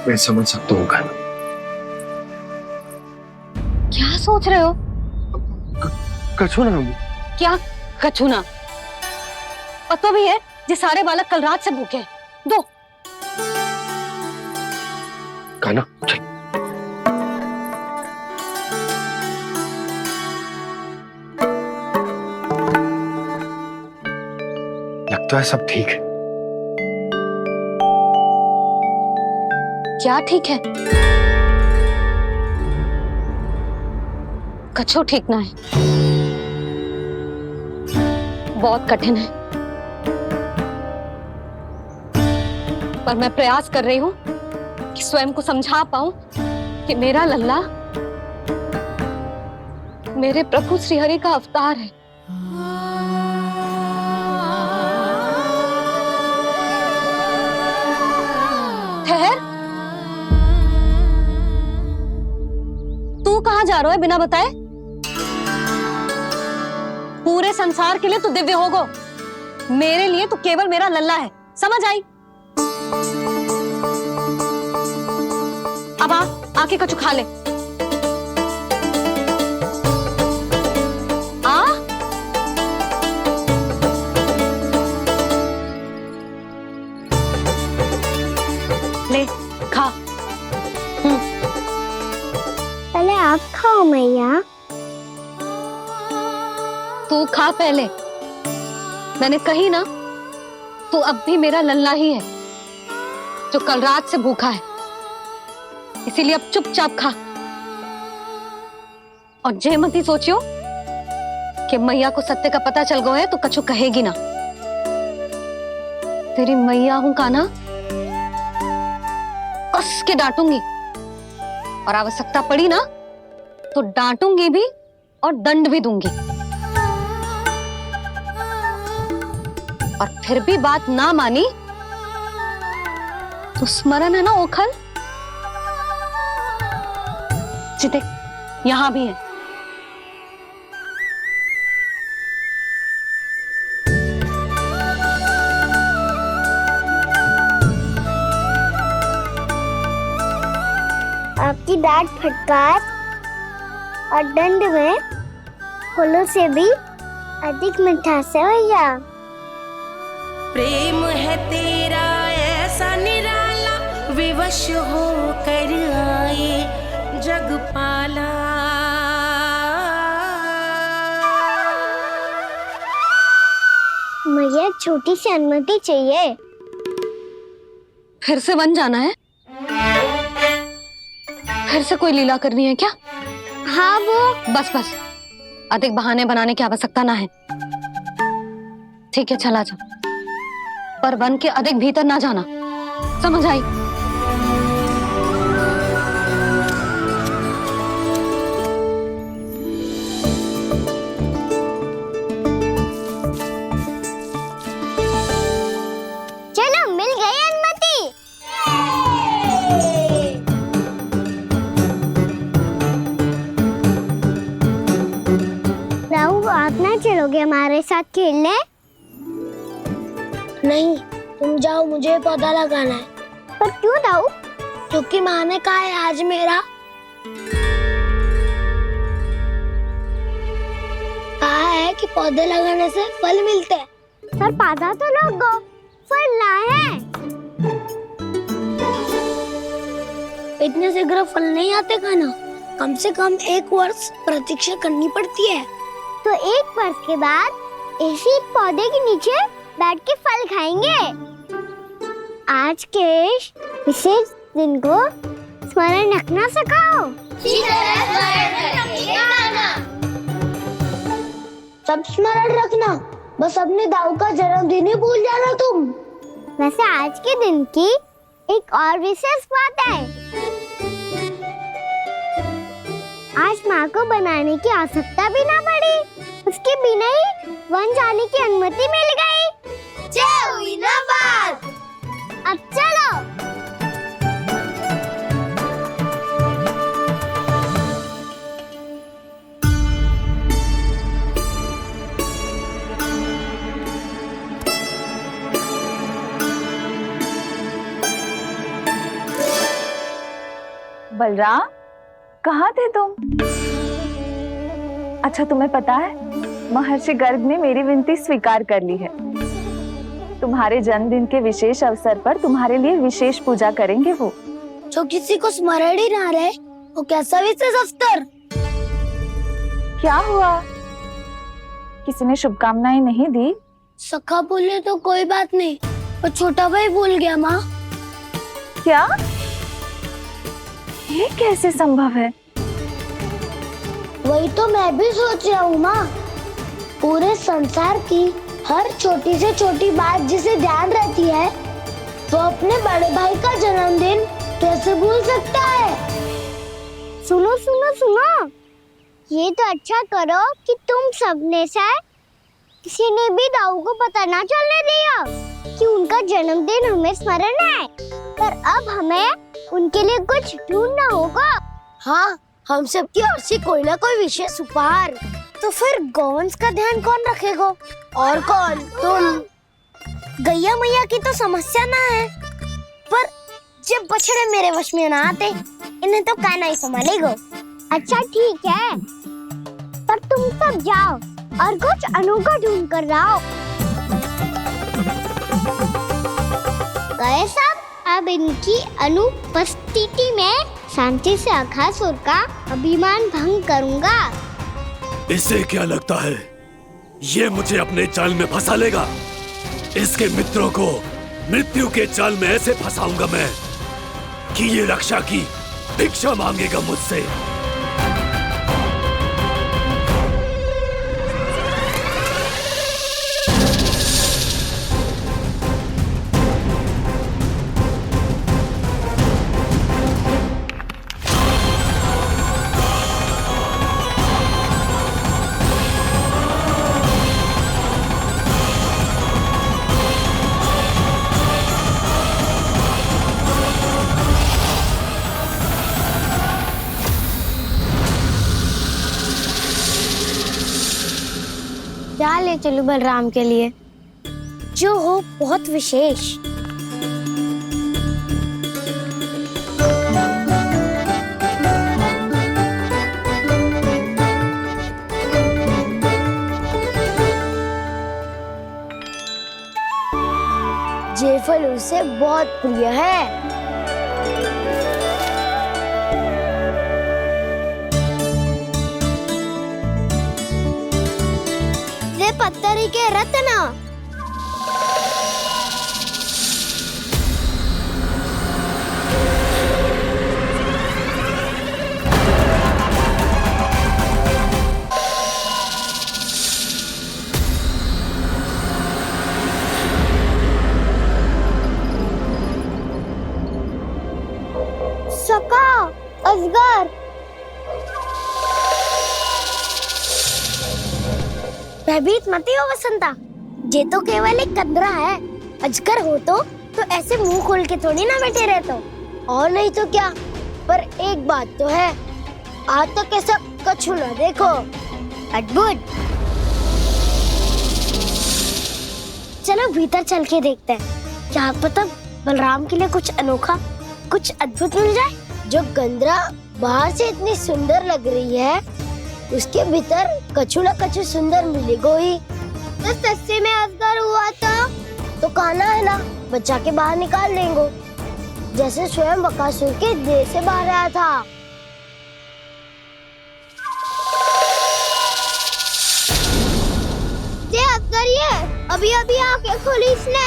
मैं समझ सकता हूँ कान्हा। क्या सोच रहे हो? कछु ना। क्या कछु ना? पता भी है ये सारे बालक कल रात से भूखे हैं। दो कान्हा चल। लगता है सब ठीक है। क्या ठीक है? कछु ठीक ना है, बहुत कठिन है, पर मैं प्रयास कर रही हूं कि स्वयं को समझा पाऊं कि मेरा लल्ला मेरे प्रभु श्रीहरि का अवतार है। ठहर, तू कहाँ जा रहा है बिना बताए? पूरे संसार के लिए तू दिव्य होगो, मेरे लिए तू केवल मेरा लल्ला है। समझ आई? अब आके कछु खा ले। आ ले खा। पहले आप खाओ मैया। तू खा पहले। मैंने कही ना, तू अब भी मेरा लल्ला ही है जो कल रात से भूखा है, इसीलिए अब चुपचाप खा। और जयमती सोचियो कि मैया को सत्य का पता चल गया है तो कछु कहेगी ना। तेरी मैया हूं कान्हा, कस के डांटूंगी और आवश्यकता पड़ी ना तो डांटूंगी भी और दंड भी दूंगी। और फिर भी बात ना मानी तो स्मरण है ना ओखल, जिते यहां भी है। आपकी डांट फटकार और दंड में फूलों से भी अधिक मिठास है भैया। प्रेम है तेरा ऐसा निराला, विवश हो कर आए जग पाला। मुझे छोटी सी अनुमति चाहिए। फिर से वन जाना है? फिर से कोई लीला करनी है क्या? हाँ वो बस बस, अधिक बहाने बनाने की आवश्यकता ना है। ठीक है चला जा, पर वन के अधिक भीतर ना जाना, समझ आई? चलो मिल गई अनुमति। राहु आप ना चलोगे हमारे साथ खेलने? नहीं, तुम जाओ, मुझे पौधा लगाना है। पर क्यों राहु? क्योंकि माँ ने कहा है आज मेरा कहा है कि पौधे लगाने से फल मिलते हैं। पर पौधा तो लगो, फल ना है। इतने शीघ्र फल नहीं आते खाना, कम से कम 1 वर्ष प्रतीक्षा करनी पड़ती है। तो 1 वर्ष के बाद इसी पौधे के नीचे बैठ के फल खाएंगे। आज के विशेष दिन को स्मरण रखना सिखाओ। सब स्मरण रखना, बस अपने दाऊ का जन्मदिन ही भूल जाना तुम। वैसे आज के दिन की एक और विशेष बात है। आज माँ को बनाने की आवश्यकता भी ना पड़ी, उसके बिना ही वन जाने की अनुमति मिल गई। जय हुई ना बात। अब चलो। बलराम, कहाँ थे तुम? अच्छा तुम्हें पता है, महर्षि गर्ग ने मेरी विनती स्वीकार कर ली है। तुम्हारे जन्मदिन के विशेष अवसर पर तुम्हारे लिए विशेष पूजा करेंगे वो। जो किसी को स्मरण ही ना रहे, वो कैसा विशेष अवसर? क्या हुआ? किसी ने शुभकामनाएं नहीं दी? सखा बोले तो कोई बात नहीं, पर छोटा भाई भूल गया माँ। क्या? ये कैसे संभव है? वही तो मैं भी सोच रहा हूँ माँ। पूरे संसार की हर छोटी से छोटी बात जिसे ध्यान रहती है, वो अपने बड़े भाई का जन्मदिन कैसे भूल सकता है? सुनो सुनो सुनो, ये तो अच्छा करो कि तुम सबने से किसी ने भी दाऊ को पता ना चलने दिया कि उनका जन्मदिन हमें स्मरण है। पर अब हमें उनके लिए कुछ ढूंढना होगा। हाँ, हम सबकी ओर से कोई ना कोई विशेष उपहार। तो फिर गौवंश का ध्यान कौन रखेगा? और कौन? तुम। गैया मैया की तो समस्या ना है, पर जब बछड़े मेरे वश में ना आते, इन्हें तो कान्हा ही संभालेगा। अच्छा ठीक है, पर तुम सब जाओ और कुछ अनोखा ढूंढ कर लाओ। गए सब? अब इनकी अनुपस्थिति में शांति से अघासुर का अभिमान भंग करूंगा। इसे क्या लगता है ये मुझे अपने जाल में फंसा लेगा? इसके मित्रों को मृत्यु के जाल में ऐसे फंसाऊंगा मैं कि ये रक्षा की भिक्षा मांगेगा मुझसे। चलूं बलराम के लिए, जो हो बहुत विशेष। ये फल उसे बहुत प्रिय है। ये पत्थरी के रत्न। सका, अजगर। भयभीत मत हो वसंता, ये तो केवल एक कंदरा है। अजगर हो तो ऐसे मुंह खोल के थोड़ी ना बैठे रहते हो। और नहीं तो क्या, पर एक बात तो है, आज तक ऐसा कछु ना देखो। अद्भुत। चलो भीतर चल के देखते हैं, क्या पता बलराम के लिए कुछ अनोखा, कुछ अद्भुत मिल जाए। जो गंदरा बाहर से इतनी सुंदर लग रही है, उसके भीतर कछु न कछु सुंदर मिलेगा ही। तो सस्ते में अजगर हुआ तो कान्हा है ना, बच्चा के बाहर निकाल देंगे, जैसे स्वयं बकासुर के देह से बाहर आया था। ये अजगर ये अभी आंखें खोली इसने।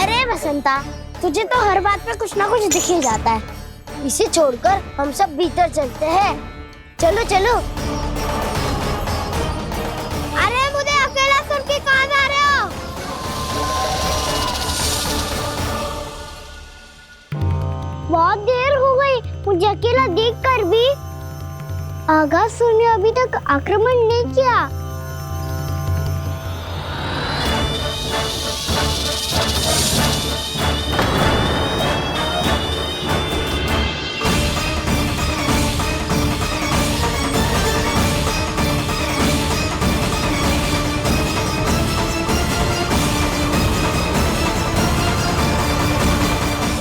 अरे वसंता, तुझे तो हर बात पे कुछ ना कुछ दिख ही जाता है। इसे छोड़कर हम सब भीतर चलते हैं। चलो चलो। अरे मुझे अकेला सुन के कहाँ जा रहे हो? बहुत देर हो गई मुझे अकेला देखकर भी। अगासुर ने अभी तक आक्रमण नहीं किया।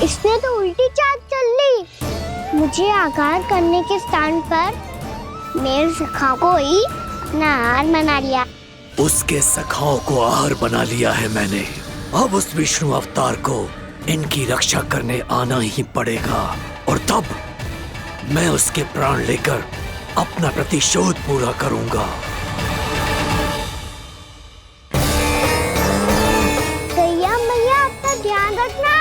इसने तो उल्टी चाल चल ली। मुझे आघात करने के स्थान पर मेरे सखा को ही अपना आहार बना लिया। उसके सखाओं को आहार बना लिया है मैंने। अब उस विष्णु अवतार को इनकी रक्षा करने आना ही पड़ेगा, और तब मैं उसके प्राण लेकर अपना प्रतिशोध पूरा करूंगा। मैया अपना ध्यान रखना,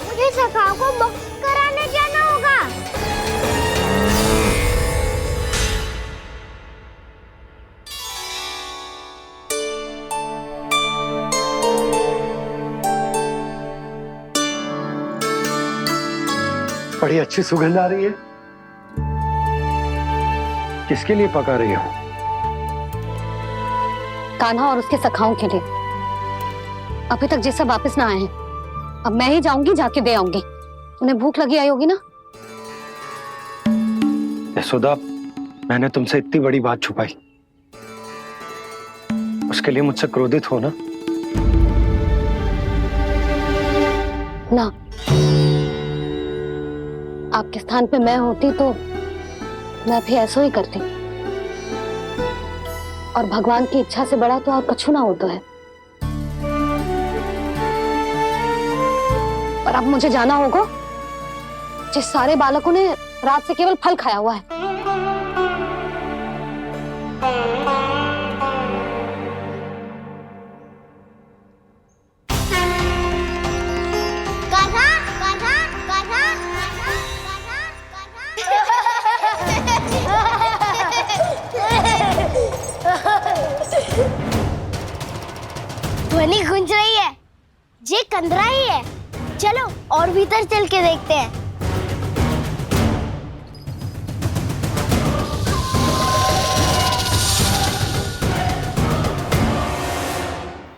मुझे सखा को मुक्त कराने जाना होगा। बड़ी अच्छी सुगंध आ रही है। किसके लिए पका रही हो? कान्हा और उसके सखाओं के लिए। अभी तक जैसा वापस ना आए हैं, अब मैं ही जाऊंगी, जाके दे आऊंगी। उन्हें भूख लगी आई होगी ना। यशोदा, मैंने तुमसे इतनी बड़ी बात छुपाई, उसके लिए मुझसे क्रोधित हो ना? ना, आपके स्थान पे मैं होती तो मैं भी ऐसा ही करती। और भगवान की इच्छा से बड़ा तो और कछु ना होता है। पर अब मुझे जाना होगा। जिस सारे बालकों ने रात से केवल फल खाया हुआ है। कान्हा, कान्हा, कान्हा, ध्वनि गूंज रही है। ये कंदरा ही है। चलो और भीतर चल के देखते हैं।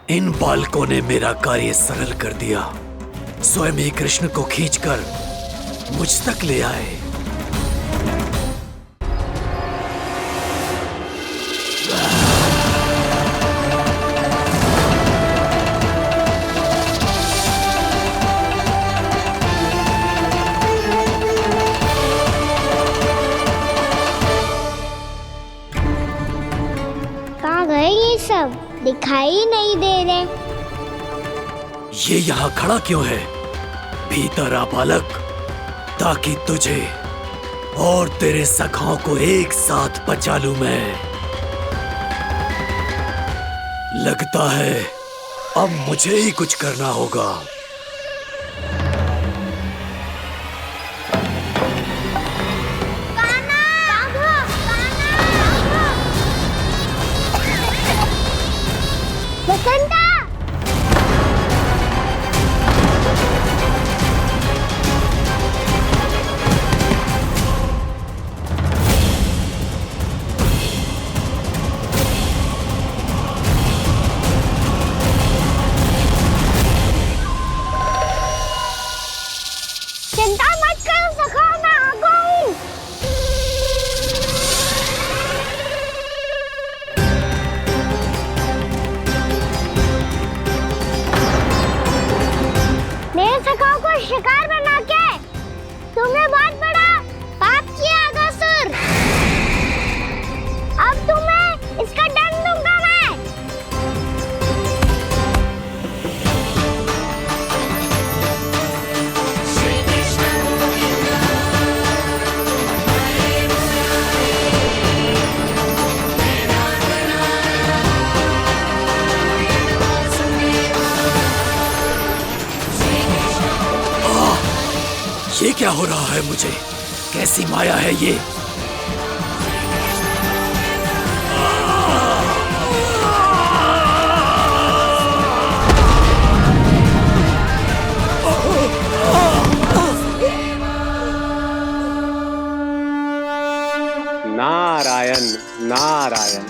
इन बालकों ने मेरा कार्य सरल कर दिया। स्वयं ही कृष्ण को खींचकर मुझ तक ले आए। दे रहे। ये यहाँ खड़ा क्यों है? भीतर आ बालक, ताकि तुझे और तेरे सखाओं को एक साथ बचा लूं मैं। लगता है अब मुझे ही कुछ करना होगा। बसंता! चिंता मत करो सखा, मैं आ गई। मेरे सखाओं को शिकार बना के तुमने बहुत बड़ा पाप किया अगासुर। अब तुम्हें इसका दंड दूंगा मैं। ये क्या हो रहा है मुझे? कैसी माया है ये? नारायण नारायण।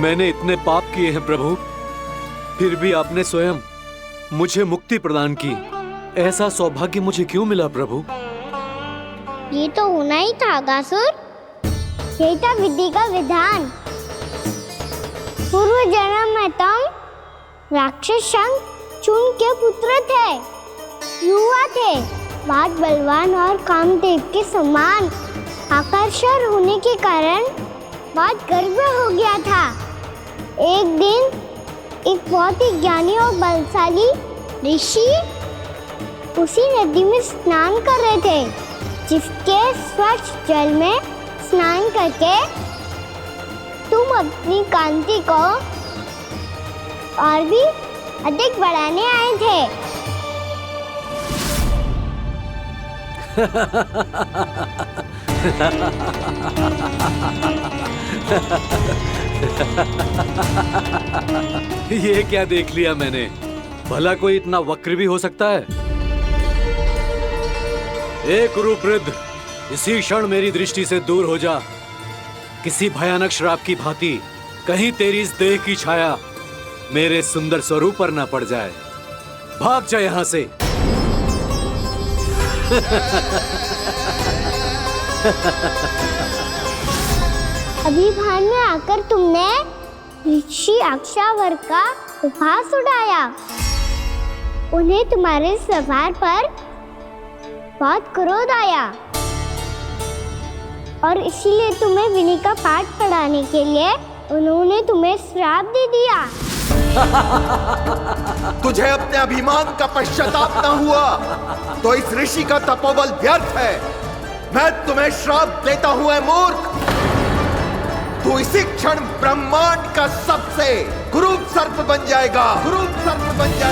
मैंने इतने पाप किए हैं प्रभु, फिर भी आपने स्वयं मुझे मुक्ति प्रदान की। ऐसा सौभाग्य मुझे क्यों मिला प्रभु? ये तो होना ही था अगासुर। यही था विधि का विधान। पूर्व जन्म में तुम राक्षस शंखचूड़ के पुत्र थे, युवा थे, बहुत बलवान और कामदेव के समान। आकर्षण होने के कारण बहुत गर्व हो गया था। एक दिन एक बहुत ही ज्ञानी और बलशाली ऋषि उसी नदी में स्नान कर रहे थे, जिसके स्वच्छ जल में स्नान करके तुम अपनी कांति को और भी अधिक बढ़ाने आए थे। ये क्या देख लिया मैंने? भला कोई इतना वक्र भी हो सकता है? एक रूपवृद्ध, इसी क्षण मेरी दृष्टि से दूर हो जा। किसी भयानक श्राप की भांति कहीं तेरी इस देह की छाया मेरे सुंदर स्वरूप पर न पड़ जाए। भाग जा यहाँ से। अभी भान में आकर तुमने ऋषि अक्षावर का उपहास उड़ाया। उन्हें तुम्हारे स्वभाव पर बहुत क्रोध आया और इसीलिए तुम्हें विनय का पाठ पढ़ाने के लिए उन्होंने तुम्हें श्राप दे दिया। तुझे अपने अभिमान का पश्चाताप न हुआ तो इस ऋषि का तपोबल व्यर्थ है। मैं तुम्हें श्राप देता हूं ऐ मूर्ख। तू इसी क्षण ब्रह्मांड का सबसे कुरूप सर्प बन जाएगा। कुरूप सर्प बन जाएगा।